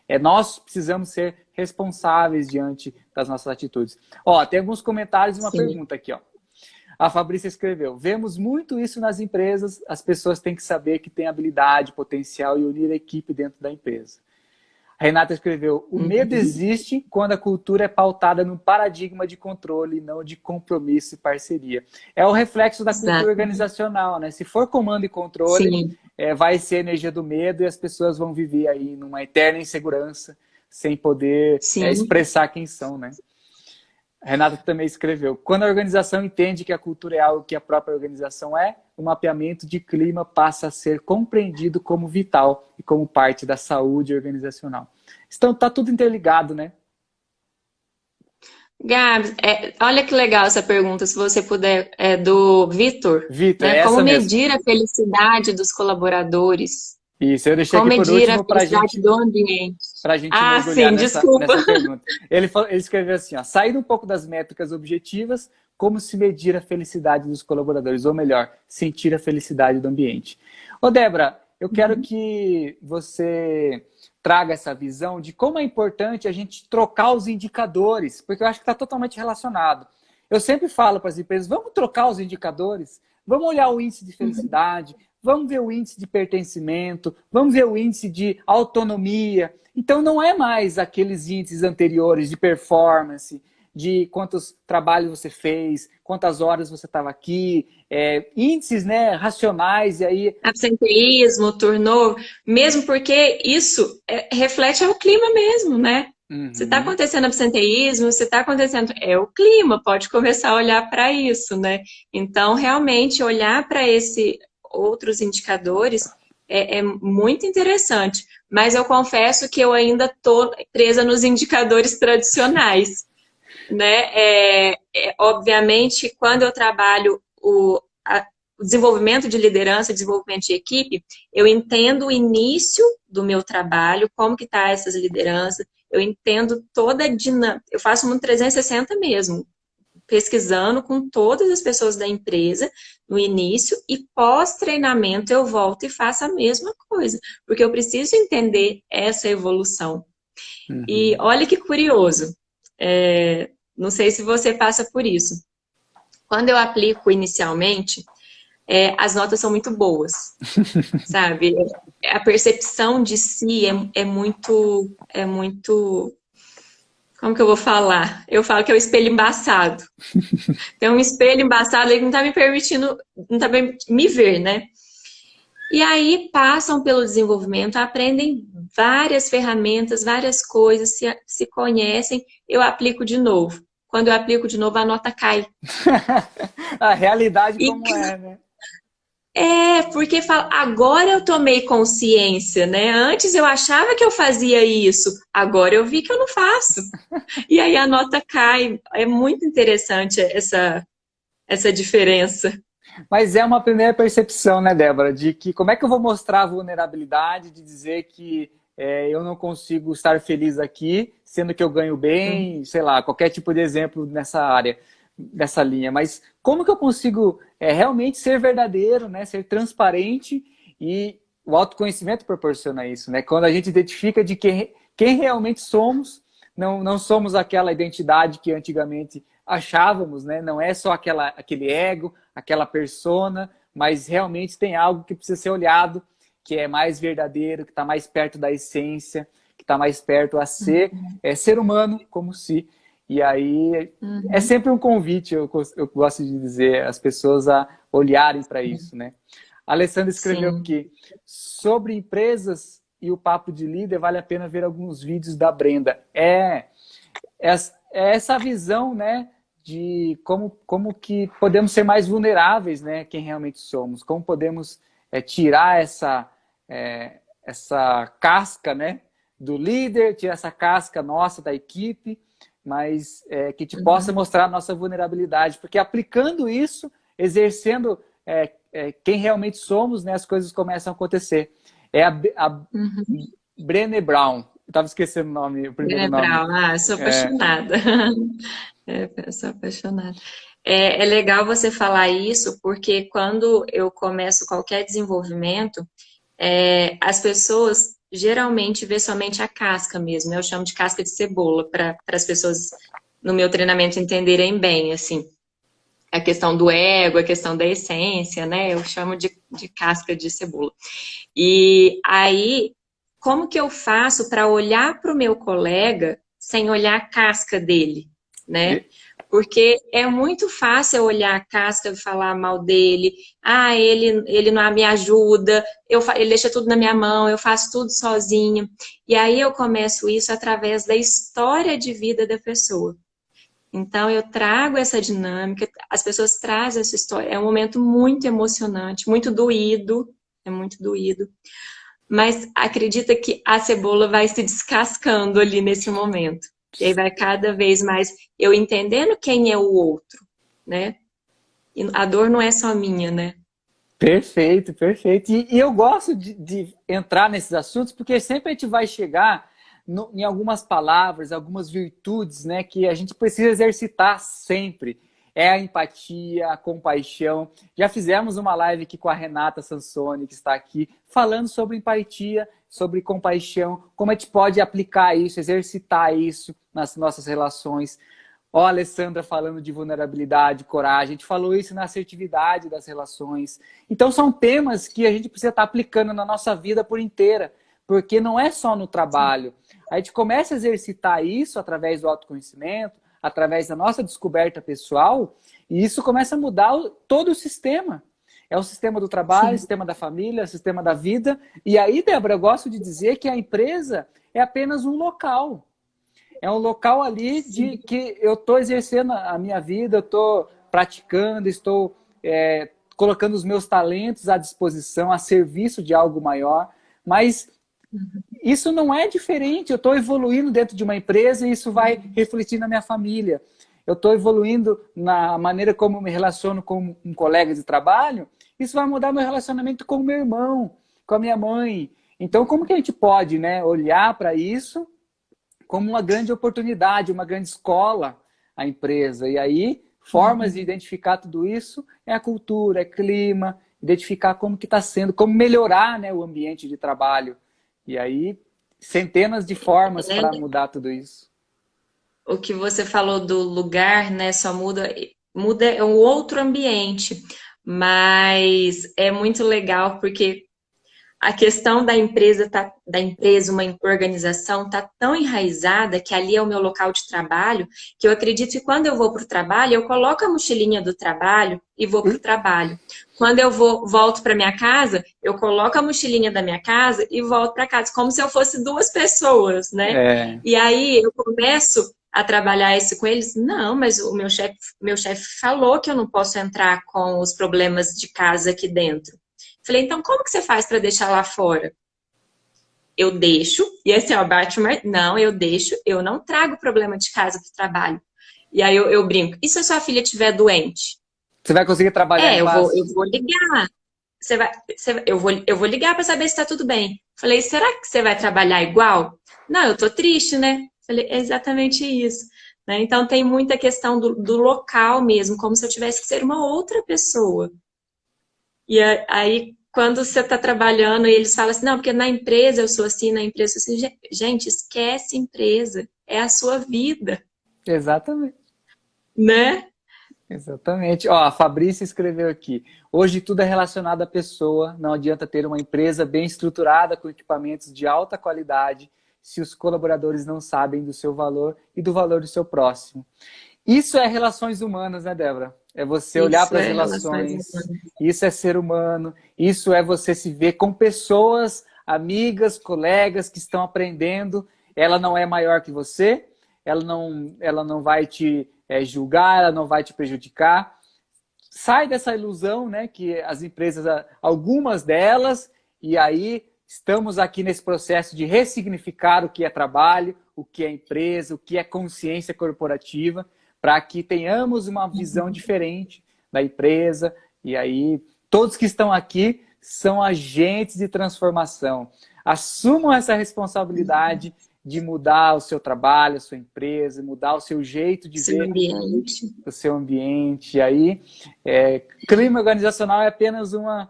aí nós precisamos ser responsáveis diante das nossas atitudes. Ó, tem alguns comentários e uma Sim. pergunta aqui, ó. A Fabrícia escreveu: vemos muito isso nas empresas, as pessoas têm que saber que tem habilidade, potencial e unir a equipe dentro da empresa. A Renata escreveu: o medo existe quando a cultura é pautada num paradigma de controle e não de compromisso e parceria. É o reflexo da cultura Exato. organizacional, né? Se for comando e controle, Sim. vai ser a energia do medo e as pessoas vão viver aí numa eterna insegurança, sem poder Sim. expressar quem são, né? A Renata também escreveu: quando a organização entende que a cultura é algo que a própria organização é, o mapeamento de clima passa a ser compreendido como vital e como parte da saúde organizacional. Então tá tudo interligado, né? Gabs, olha que legal essa pergunta, se você puder, do Vitor, Vitor, né? é Como essa mesmo. medir a felicidade dos colaboradores? Isso, eu deixei Como aqui por medir a último felicidade do ambiente? para a gente Ah, mergulhar sim, desculpa. nessa pergunta. Ele escreveu assim, ó: sair um pouco das métricas objetivas, como se medir a felicidade dos colaboradores, ou melhor, sentir a felicidade do ambiente. Ô, Débora, eu quero que você traga essa visão de como é importante a gente trocar os indicadores, porque eu acho que está totalmente relacionado. Eu sempre falo para as empresas: vamos trocar os indicadores, vamos olhar o índice de felicidade, vamos ver o índice de pertencimento, vamos ver o índice de autonomia. Então não é mais aqueles índices anteriores de performance, de quantos trabalhos você fez, quantas horas você estava aqui, índices, né, racionais, e aí... Absenteísmo, turnover, mesmo porque isso reflete o clima mesmo, né? Se está Uhum, acontecendo absenteísmo, se está acontecendo. É o clima, pode começar a olhar para isso, né? Então, realmente, olhar para esses outros indicadores é muito interessante. Mas eu confesso que eu ainda estou presa nos indicadores tradicionais, né? Obviamente, quando eu trabalho o desenvolvimento de liderança, desenvolvimento de equipe, eu entendo o início do meu trabalho, como que tá essas lideranças, eu entendo toda a dinâmica, eu faço um 360 mesmo, pesquisando com todas as pessoas da empresa no início e pós-treinamento eu volto e faço a mesma coisa, porque eu preciso entender essa evolução. E uhum. olha que curioso, não sei se você passa por isso. Quando eu aplico inicialmente, as notas são muito boas, sabe? A percepção de si é muito, como que eu vou falar? Eu falo que é o espelho embaçado. Tem um espelho embaçado aí que não tá me permitindo, não tá me ver, né? E aí passam pelo desenvolvimento, aprendem várias ferramentas, várias coisas, se conhecem, eu aplico de novo. Quando eu aplico de novo, a nota cai. A realidade E como é, né? porque fala, agora eu tomei consciência, né? Antes eu achava que eu fazia isso, agora eu vi que eu não faço. E aí a nota cai. É muito interessante essa diferença. Mas é uma primeira percepção, né, Débora, de que como é que eu vou mostrar a vulnerabilidade, de dizer que eu não consigo estar feliz aqui, sendo que eu ganho bem, sei lá, qualquer tipo de exemplo nessa área, nessa linha. Mas como que eu consigo realmente ser verdadeiro, né, ser transparente, e o autoconhecimento proporciona isso, né? Quando a gente identifica de quem realmente somos, não somos aquela identidade que antigamente achávamos, né? Não é só aquele ego, aquela persona, mas realmente tem algo que precisa ser olhado, que é mais verdadeiro, que está mais perto da essência, que está mais perto a ser humano como se. E aí é Uhum. sempre um convite, eu gosto de dizer, as pessoas a olharem para isso, né? A Alessandra escreveu Sim. aqui, sobre empresas e o papo de líder, vale a pena ver alguns vídeos da Brenda. É essa visão, né, de como que podemos ser mais vulneráveis, né, quem realmente somos, como podemos tirar essa casca, né, do líder, tirar essa casca nossa da equipe, mas que te possa Uhum. mostrar a nossa vulnerabilidade, porque aplicando isso, exercendo quem realmente somos, né, as coisas começam a acontecer. É a Uhum. Brené Brown, estava esquecendo o primeiro Brené nome. Brown, eu sou É, apaixonada. Eu sou apaixonada. É legal você falar isso, porque quando eu começo qualquer desenvolvimento, as pessoas geralmente vê somente a casca mesmo. Eu chamo de casca de cebola, para as pessoas no meu treinamento entenderem bem, assim. A questão do ego, a questão da essência, né? Eu chamo de casca de cebola. E aí, como que eu faço para olhar para o meu colega sem olhar a casca dele, né? Porque é muito fácil eu olhar a casca e falar mal dele. Ah, ele não me ajuda, ele deixa tudo na minha mão, eu faço tudo sozinho. E aí eu começo isso através da história de vida da pessoa. Então eu trago essa dinâmica, as pessoas trazem essa história. É um momento muito emocionante, muito doído, é muito doído. Mas acredita que a cebola vai se descascando ali nesse momento. E aí vai cada vez mais eu entendendo quem é o outro, né? E a dor não é só minha, né? perfeito, perfeito. E eu gosto de entrar nesses assuntos porque sempre a gente vai chegar em algumas palavras, algumas virtudes, né, que a gente precisa exercitar sempre. É a empatia, a compaixão. Já fizemos uma live aqui com a Renata Sansoni, que está aqui, falando sobre empatia, sobre compaixão, como a gente pode aplicar isso, exercitar isso nas nossas relações. Ó, a Alessandra falando de vulnerabilidade, coragem, a gente falou isso na assertividade das relações. Então são temas que a gente precisa estar aplicando na nossa vida por inteira, porque não é só no trabalho. A gente começa a exercitar isso através do autoconhecimento, através da nossa descoberta pessoal, e isso começa a mudar todo o sistema. É o sistema do trabalho, Sim. o sistema da família, o sistema da vida. E aí, Débora, eu gosto de dizer que a empresa é apenas um local. É um local ali de que eu estou exercendo a minha vida, eu estou praticando, estou colocando os meus talentos à disposição, a serviço de algo maior. Mas isso não é diferente. Eu estou evoluindo dentro de uma empresa e isso vai refletir na minha família. Eu estou evoluindo na maneira como eu me relaciono com um colega de trabalho, isso vai mudar meu relacionamento com o meu irmão, com a minha mãe. Então, como que a gente pode, né, olhar para isso como uma grande oportunidade, uma grande escola, a empresa? E aí, formas de identificar tudo isso é a cultura, é clima, identificar como que está sendo, como melhorar, né, o ambiente de trabalho. E aí, centenas de formas para mudar tudo isso. O que você falou do lugar, né, só muda é um outro ambiente, mas é muito legal porque a questão da empresa, uma organização, tá tão enraizada que ali é o meu local de trabalho, que eu acredito que quando eu vou para o trabalho, eu coloco a mochilinha do trabalho e vou para o trabalho. Quando eu volto para minha casa, eu coloco a mochilinha da minha casa e volto para casa, como se eu fosse duas pessoas, né? É, E aí eu começo a trabalhar isso com eles. Não, mas o meu chefe falou que eu não posso entrar com os problemas de casa aqui dentro. Falei, então como que você faz para deixar lá fora? Eu deixo, e assim, ó, bate uma... Não, eu deixo, eu não trago problema de casa para o trabalho. E aí eu brinco, e se a sua filha estiver doente? você vai conseguir trabalhar em paz? Eu vou ligar. Eu vou ligar para saber se está tudo bem. Falei, será que você vai trabalhar igual? Não, eu tô triste, né? Falei, é exatamente isso. Né? Então tem muita questão do local mesmo, como se eu tivesse que ser uma outra pessoa. E aí, quando você está trabalhando, e eles falam assim, não, porque na empresa eu sou assim, na empresa eu sou assim. Gente, esquece empresa. É a sua vida, Exatamente. né? Exatamente. Ó, a Fabrícia escreveu aqui. Hoje tudo é relacionado à pessoa. Não adianta ter uma empresa bem estruturada com equipamentos de alta qualidade se os colaboradores não sabem do seu valor e do valor do seu próximo. Isso é relações humanas, né, Débora? É você olhar Isso para as é relações relações. humanas. Isso é ser humano. Isso é você se ver com pessoas, amigas, colegas que estão aprendendo. Ela não é maior que você. Ela não vai te julgar, ela não vai te prejudicar. Sai dessa ilusão, né, que as empresas, algumas delas, e aí estamos aqui nesse processo de ressignificar o que é trabalho, o que é empresa, o que é consciência corporativa, para que tenhamos uma visão diferente da empresa. E aí, todos que estão aqui são agentes de transformação. Assumam essa responsabilidade de mudar o seu trabalho, a sua empresa, mudar o seu jeito de Seu ver ambiente. o seu ambiente. E aí, clima organizacional é apenas uma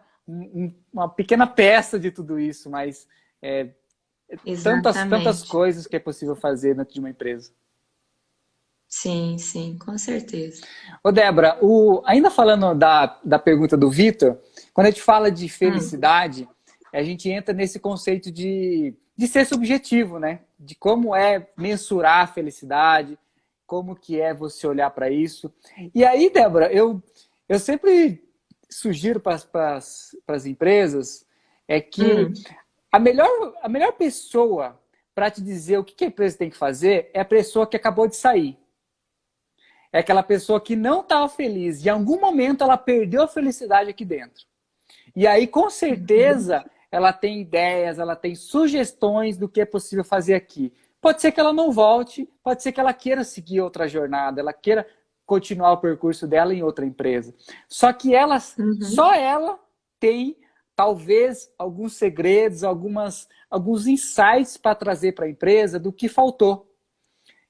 pequena peça de tudo isso, mas tantas Exatamente. coisas que é possível fazer dentro de uma empresa. Sim, sim, com certeza. Ô, Débora, ainda falando da pergunta do Vitor, quando a gente fala de felicidade, a gente entra nesse conceito de ser subjetivo, né? De como é mensurar a felicidade, como que é você olhar para isso. E aí, Débora, eu sempre sugiro para as empresas que a melhor pessoa para te dizer o que a empresa tem que fazer é a pessoa que acabou de sair. É aquela pessoa que não estava feliz. Em algum momento ela perdeu a felicidade aqui dentro. E aí, com certeza, ela tem ideias, ela tem sugestões do que é possível fazer aqui. Pode ser que ela não volte, pode ser que ela queira seguir outra jornada, ela queira continuar o percurso dela em outra empresa. Só que só ela tem, talvez, alguns segredos, alguns insights para trazer para a empresa do que faltou.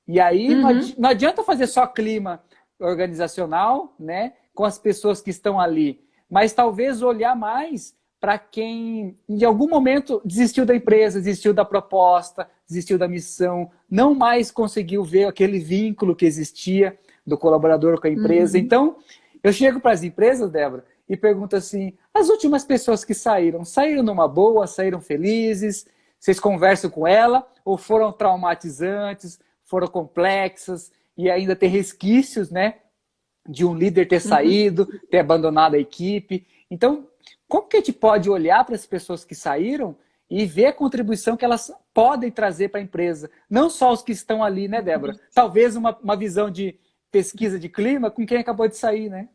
E aí não adianta fazer só clima organizacional, né, com as pessoas que estão ali, mas talvez olhar mais para quem em algum momento desistiu da empresa, desistiu da proposta, desistiu da missão, não mais conseguiu ver aquele vínculo que existia do colaborador com a empresa. Então, eu chego para as empresas, Débora, e pergunto assim, as últimas pessoas que saíram numa boa, saíram felizes, vocês conversam com ela ou foram traumatizantes, foram complexas? e ainda ter resquícios, né, de um líder ter saído, ter abandonado a equipe. Então, como que a gente pode olhar para as pessoas que saíram e ver a contribuição que elas podem trazer para a empresa? Não só os que estão ali, né, Débora? Talvez uma visão de pesquisa de clima com quem acabou de sair, né?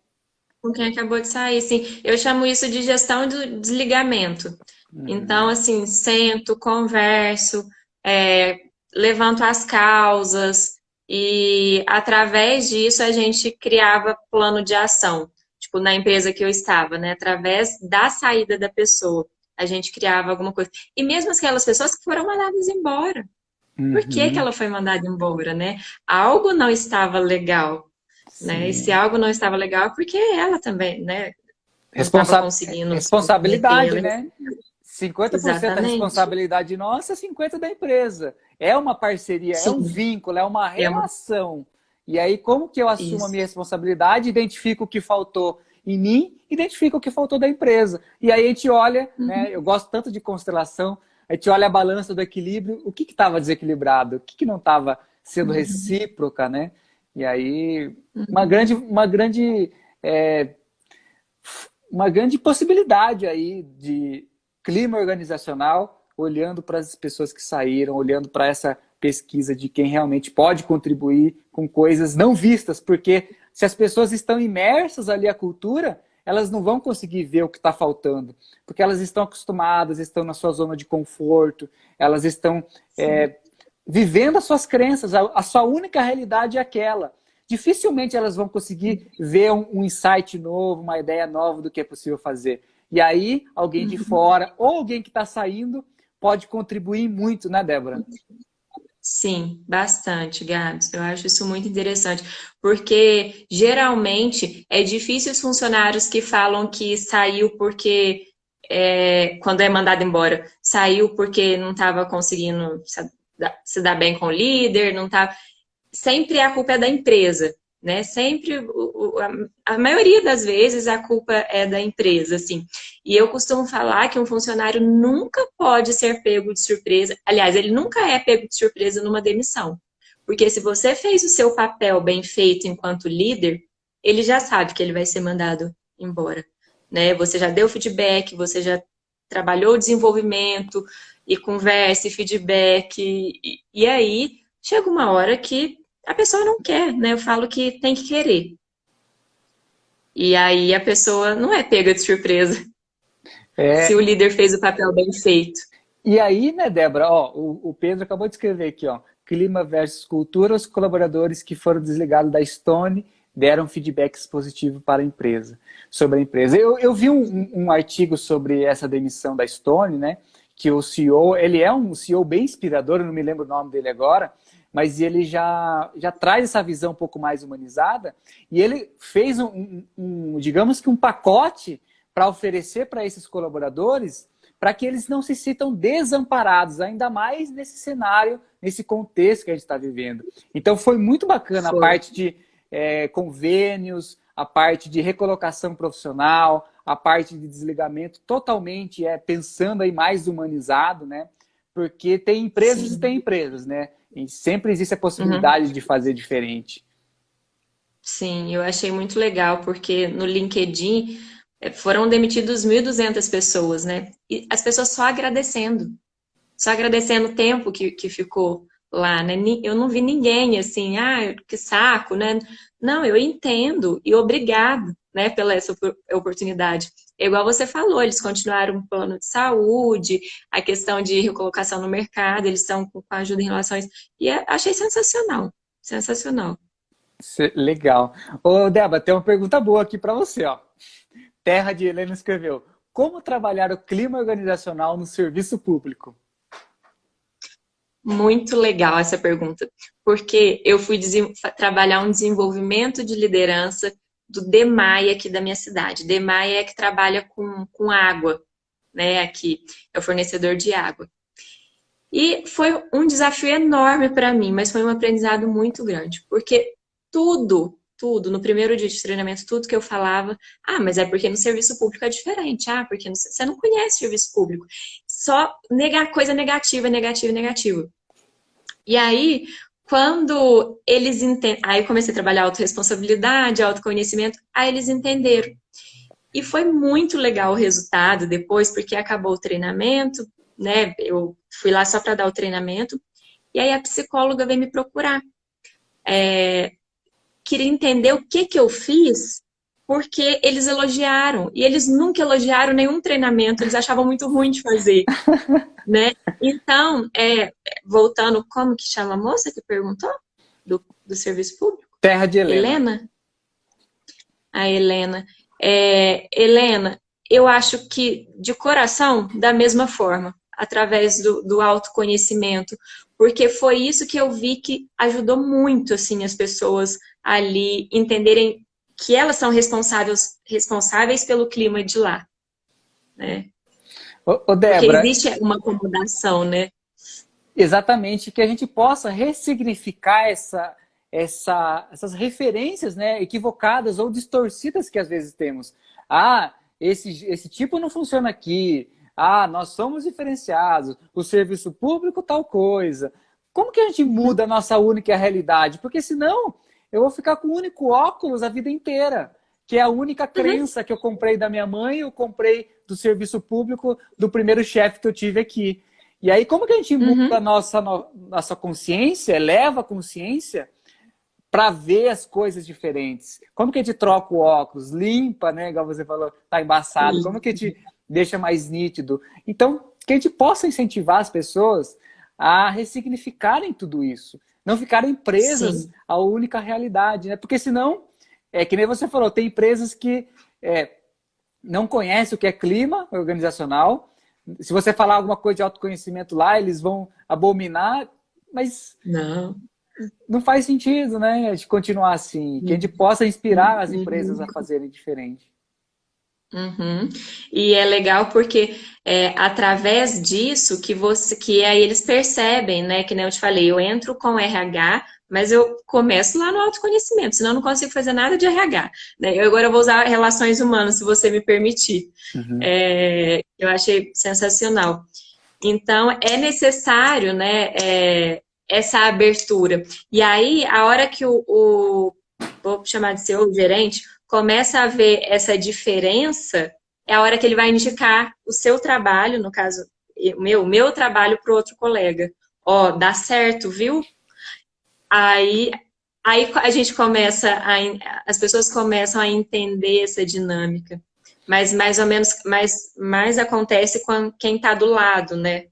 Com quem acabou de sair, sim. Eu chamo isso de gestão do desligamento. Então, Uhum. assim, sento, converso, é, levanto as causas e, através disso, a gente criava plano de ação. Tipo, na empresa que eu estava, né? Através da saída da pessoa, a gente criava alguma coisa. E mesmo aquelas pessoas que foram mandadas embora. Por que que Uhum. ela foi mandada embora, né? Algo não estava legal, né? E se Sim. algo não estava legal, é porque ela também, né, não estava conseguindo se comprometer. Responsabilidade, né? 50% da Exatamente. responsabilidade nossa, 50% da empresa. É uma parceria, é um Sim, vínculo, é uma é uma- relação. E aí, como que eu assumo a isso. minha responsabilidade, identifico o que faltou em mim, identifico o que faltou da empresa. E aí a gente olha, né? Eu gosto tanto de constelação, a gente olha a balança do equilíbrio, o que estava desequilibrado, o que não estava sendo recíproca, né? E aí, uma grande é, uma grande possibilidade aí de clima organizacional, olhando para as pessoas que saíram, olhando para essa pesquisa de quem realmente pode contribuir com coisas não vistas, porque se as pessoas estão imersas ali à cultura, elas não vão conseguir ver o que está faltando, porque elas estão acostumadas, estão na sua zona de conforto, elas estão Sim. vivendo as suas crenças, a sua única realidade é aquela. Dificilmente elas vão conseguir ver um insight novo, uma ideia nova do que é possível fazer. E aí, alguém de fora ou alguém que está saindo pode contribuir muito, né, Débora? Sim, bastante, Gabs. Eu acho isso muito interessante, porque geralmente é difícil os funcionários que falam que saiu porque, quando é mandado embora, saiu porque não estava conseguindo se dar bem com o líder, não estava. Sempre a culpa é da empresa, né? Sempre, a maioria das vezes, a culpa é da empresa, assim. E eu costumo falar que um funcionário nunca pode ser pego de surpresa. Aliás, ele nunca é pego de surpresa numa demissão. Porque se você fez o seu papel bem feito enquanto líder, ele já sabe que ele vai ser mandado embora, né? Você já deu feedback, você já trabalhou o desenvolvimento e conversa e feedback. E aí chega uma hora que a pessoa não quer, né? Eu falo que tem que querer. E aí a pessoa não é pega de surpresa se o É, líder fez o papel bem feito. e aí, né, Débora, ó, o Pedro acabou de escrever aqui, ó, clima versus cultura, os colaboradores que foram desligados da Stone deram feedbacks positivos para a empresa, sobre a empresa. Eu vi um artigo sobre essa demissão da Stone, né, que o CEO, ele é um CEO bem inspirador, eu não me lembro o nome dele agora, mas ele já traz essa visão um pouco mais humanizada, e ele fez digamos que um pacote para oferecer para esses colaboradores para que eles não se sintam desamparados, ainda mais nesse cenário, nesse contexto que a gente está vivendo. Então foi muito bacana a Foi. parte de convênios, a parte de recolocação profissional, a parte de desligamento totalmente pensando aí mais humanizado, né? Porque tem empresas e Sim. tem empresas, né? E sempre existe a Uhum. possibilidade de fazer diferente. Sim, eu achei muito legal, porque no LinkedIn foram demitidos 1.200 pessoas, né? E as pessoas só agradecendo o tempo que ficou lá, né? Eu não vi ninguém assim, ah, que saco, né? Não, eu entendo e obrigado, né, pela essa oportunidade. É igual você falou, eles continuaram um plano de saúde, a questão de recolocação no mercado, eles estão com ajuda em relação a isso. E achei sensacional, sensacional. Legal. Ô, Débora, tem uma pergunta boa aqui para você, ó. Terra de Helena escreveu: como trabalhar o clima organizacional no serviço público? Muito legal essa pergunta, porque eu fui trabalhar um desenvolvimento de liderança do DEMAI aqui da minha cidade. DEMAI é que trabalha com água, né? Aqui é o fornecedor de água. E foi um desafio enorme para mim, mas foi um aprendizado muito grande, porque tudo, no primeiro dia de treinamento, tudo que eu falava, ah, mas é porque no serviço público é diferente, ah, porque você não conhece serviço público. Só negar coisa negativa, negativa, negativa. E aí, quando eles entendem, aí eu comecei a trabalhar autorresponsabilidade, autoconhecimento, aí eles entenderam. E foi muito legal o resultado depois, porque acabou o treinamento, né? Eu fui lá só para dar o treinamento, e aí a psicóloga veio me procurar. Queria entender o que que eu fiz, porque eles elogiaram, e eles nunca elogiaram nenhum treinamento, eles achavam muito ruim de fazer, né? Então, voltando, como que chama a moça que perguntou? Do serviço público? Terra de Helena. Helena? A Helena. Helena, eu acho que de coração, da mesma forma, através do autoconhecimento, porque foi isso que eu vi que ajudou muito assim as pessoas ali entenderem que elas são responsáveis pelo clima de lá, né? Ô, Porque Débora, existe uma acomodação, né? exatamente, que a gente possa ressignificar essas referências, né, equivocadas ou distorcidas que às vezes temos. Ah, esse tipo não funciona aqui. Ah, nós somos diferenciados. O serviço público, tal coisa. Como que a gente muda a nossa única realidade? Porque senão eu vou ficar com o único óculos a vida inteira, que é a única crença que eu comprei da minha mãe, eu comprei do serviço público do primeiro chefe que eu tive aqui. E aí, como que a gente muda a nossa consciência, eleva a consciência para ver as coisas diferentes? Como que a gente troca o óculos, limpa, né? Igual você falou, tá embaçado. Como que a gente deixa mais nítido? Então, que a gente possa incentivar as pessoas a ressignificarem tudo isso. Não ficarem presas Sim. à única realidade, né? Porque senão, que nem você falou, tem empresas que não conhecem o que é clima organizacional. Se você falar alguma coisa de autoconhecimento lá, eles vão abominar, mas Não. não faz sentido, né? De continuar assim. Que a gente possa inspirar as empresas a fazerem diferente. Uhum. E é legal porque através disso que aí eles percebem, né? Que nem eu te falei, eu entro com RH, mas eu começo lá no autoconhecimento, senão eu não consigo fazer nada de RH, né? Eu agora vou usar relações humanas, se você me permitir. Uhum. Eu achei sensacional. Então, é necessário, né, essa abertura. E aí, a hora que vou chamar de seu gerente, começa a ver essa diferença, é a hora que ele vai indicar o seu trabalho, no caso, o meu trabalho para o outro colega. Ó, dá certo, viu? Aí, aí a gente as pessoas começam a entender essa dinâmica. Mas mais ou menos, mais acontece com quem está do lado, né?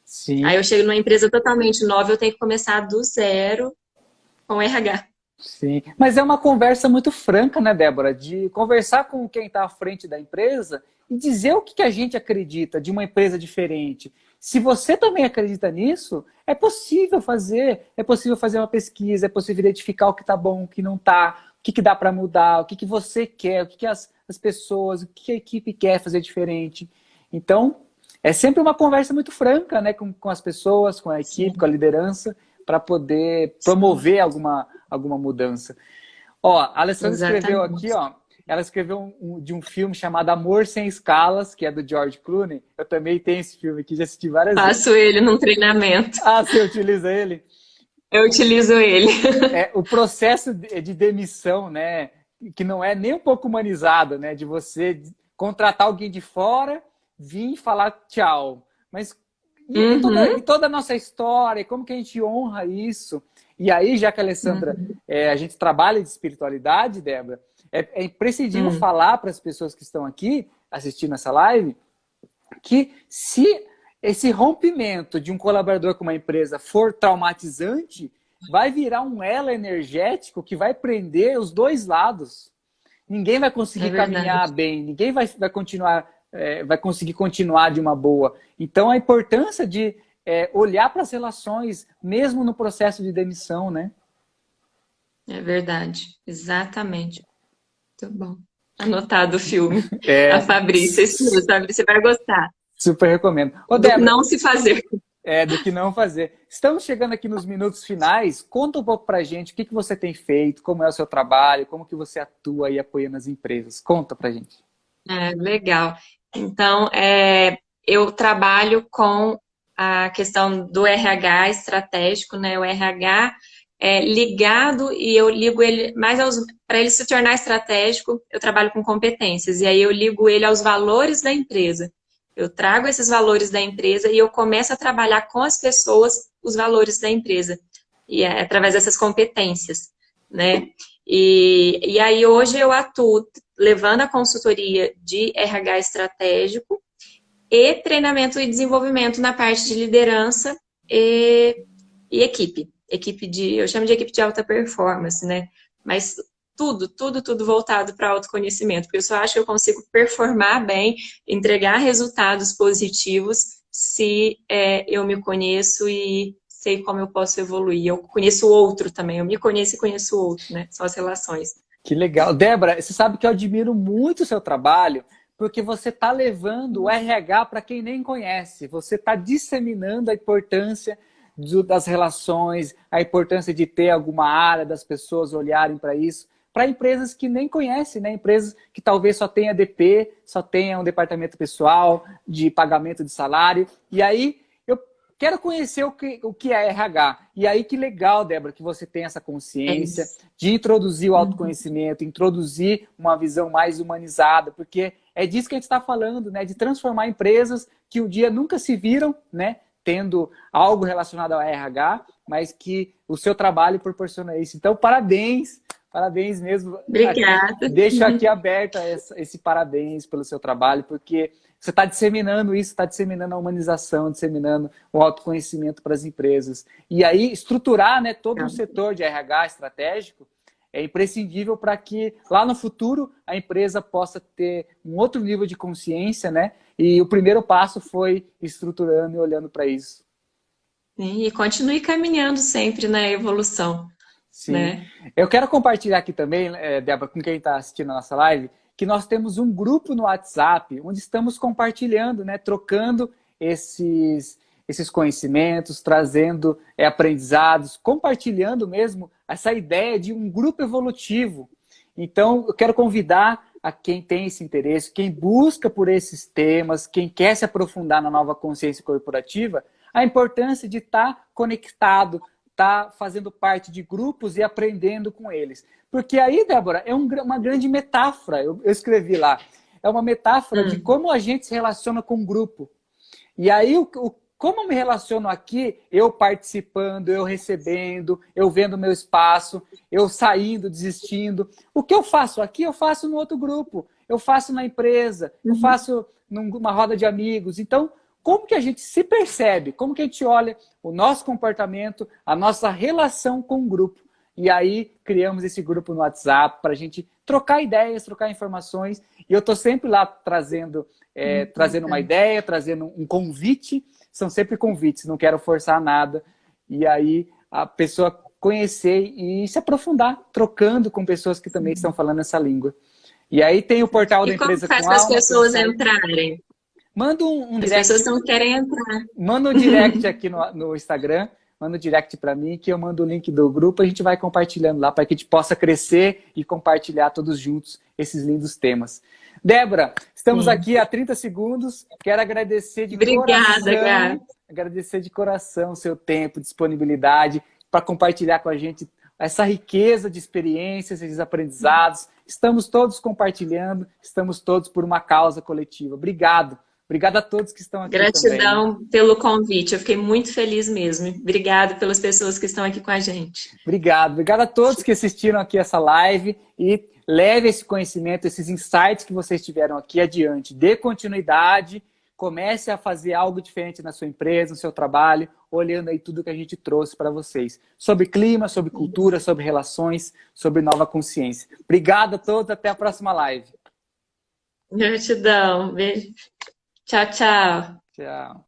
Sim, Aí eu chego numa empresa totalmente nova, eu tenho que começar do zero com RH. sim. Mas é uma conversa muito franca, né, Débora? De conversar com quem está à frente da empresa e dizer o que a gente acredita de uma empresa diferente. Se você também acredita nisso, é possível fazer uma pesquisa, é possível identificar o que está bom, o que não está, o que dá para mudar, o que você quer, o que as pessoas, o que a equipe quer fazer diferente. Então, é sempre uma conversa muito franca, né, com as pessoas, com a equipe, com a Sim, liderança, para poder sim, promover alguma mudança. Ó, a Alessandra escreveu aqui, exatamente. ó, ela escreveu de um filme chamado Amor Sem Escalas, que é do George Clooney. Eu também tenho esse filme aqui, já assisti várias vezes. Faço ele num treinamento. Ah, você utiliza ele? Eu utilizo ele. O processo de demissão, né, que não é nem um pouco humanizado, né, de você contratar alguém de fora, vir falar tchau. Mas e Uhum, toda a nossa história, como que a gente honra isso? E aí, já que a Alessandra, uhum, a gente trabalha de espiritualidade, Débora, é imprescindível uhum. falar para as pessoas que estão aqui assistindo essa live que se esse rompimento de um colaborador com uma empresa for traumatizante, vai virar um elo energético que vai prender os dois lados. Ninguém vai É conseguir verdade. caminhar bem, ninguém vai continuar, vai conseguir continuar de uma boa. Então, a importância de olhar para as relações, mesmo no processo de demissão, né? É verdade. Exatamente. Muito bom. Anotado o filme. A É, Fabrícia, esse mesmo, Fabrícia vai gostar. super recomendo. Ô, Do que Débora, não se fazer. do que não fazer. Estamos chegando aqui nos minutos finais. Conta um pouco pra gente o que você tem feito, como é o seu trabalho, como que você atua e apoia nas empresas. Conta pra gente. Legal. Então, eu trabalho com a questão do RH estratégico, né? O RH é ligado e eu ligo ele mais para ele se tornar estratégico, eu trabalho com competências, e aí eu ligo ele aos valores da empresa. Eu trago esses valores da empresa e eu começo a trabalhar com as pessoas os valores da empresa, e é através dessas competências, né? E aí hoje eu atuo levando a consultoria de RH estratégico e treinamento e desenvolvimento na parte de liderança e equipe. Eu chamo de equipe de alta performance, né? Mas tudo voltado para autoconhecimento, porque eu só acho que eu consigo performar bem, entregar resultados positivos se eu me conheço e sei como eu posso evoluir. Eu conheço o outro também, eu me conheço e conheço o outro, né? São as relações. Que legal. Débora, você sabe que eu admiro muito o seu trabalho, porque você está levando o RH para quem nem conhece. Você está disseminando a importância das relações, a importância de ter alguma área das pessoas olharem para isso, para empresas que nem conhecem, né? Empresas que talvez só tenha DP, só tenha um departamento pessoal de pagamento de salário. E aí eu quero conhecer o que é RH. E aí que legal, Débora, que você tem essa consciência de introduzir o autoconhecimento, introduzir uma visão mais humanizada, porque é disso que a gente está falando, né? De transformar empresas que um dia nunca se viram, né? Tendo algo relacionado ao RH, mas que o seu trabalho proporciona isso. Então, parabéns mesmo. Obrigada. Deixo aqui aberto esse parabéns pelo seu trabalho, porque você está disseminando isso, está disseminando a humanização, disseminando o autoconhecimento para as empresas. E aí, estruturar, né, todo um setor de RH estratégico é imprescindível para que lá no futuro a empresa possa ter um outro nível de consciência, né? E o primeiro passo foi estruturando e olhando para isso. Sim, e continue caminhando sempre na evolução. Sim. Né? Eu quero compartilhar aqui também, Débora, com quem está assistindo a nossa live, que nós temos um grupo no WhatsApp onde estamos compartilhando, né, trocando esses conhecimentos, trazendo aprendizados, compartilhando mesmo essa ideia de um grupo evolutivo. Então, eu quero convidar a quem tem esse interesse, quem busca por esses temas, quem quer se aprofundar na nova consciência corporativa, a importância de estar conectado, estar fazendo parte de grupos e aprendendo com eles. Porque aí, Débora, é uma grande metáfora, eu escrevi lá, é uma metáfora de como a gente se relaciona com um grupo. E aí, como eu me relaciono aqui, eu participando, eu recebendo, eu vendo o meu espaço, eu saindo, desistindo. O que eu faço aqui, eu faço no outro grupo, eu faço na empresa, eu faço numa roda de amigos. Então, como que a gente se percebe, como que a gente olha o nosso comportamento, a nossa relação com o grupo. E aí criamos esse grupo no WhatsApp para a gente trocar ideias, trocar informações. E eu estou sempre lá trazendo uma ideia, trazendo um convite. São sempre convites, não quero forçar nada. E aí a pessoa conhecer e se aprofundar, trocando com pessoas que também estão falando essa língua. E aí tem o portal da empresa com alma. E como faz para as pessoas entrarem? Manda um direct. As pessoas não querem entrar. Manda um direct aqui no Instagram, manda um direct para mim, que eu mando o link do grupo, a gente vai compartilhando lá para que a gente possa crescer e compartilhar todos juntos esses lindos temas. Débora, estamos aqui há 30 segundos, quero agradecer de coração, agradecer de coração o seu tempo, disponibilidade, para compartilhar com a gente essa riqueza de experiências, esses aprendizados. Estamos todos compartilhando, estamos todos por uma causa coletiva. Obrigado. Obrigado a todos que estão aqui. Gratidão também. Pelo convite, eu fiquei muito feliz mesmo. Obrigado pelas pessoas que estão aqui com a gente. Obrigado a todos que assistiram aqui essa live e leve esse conhecimento, esses insights que vocês tiveram aqui adiante. Dê continuidade, comece a fazer algo diferente na sua empresa, no seu trabalho, olhando aí tudo que a gente trouxe para vocês. Sobre clima, sobre cultura, sobre relações, sobre nova consciência. Obrigado a todos, até a próxima live. Gratidão, beijo. Tchau, tchau. Tchau.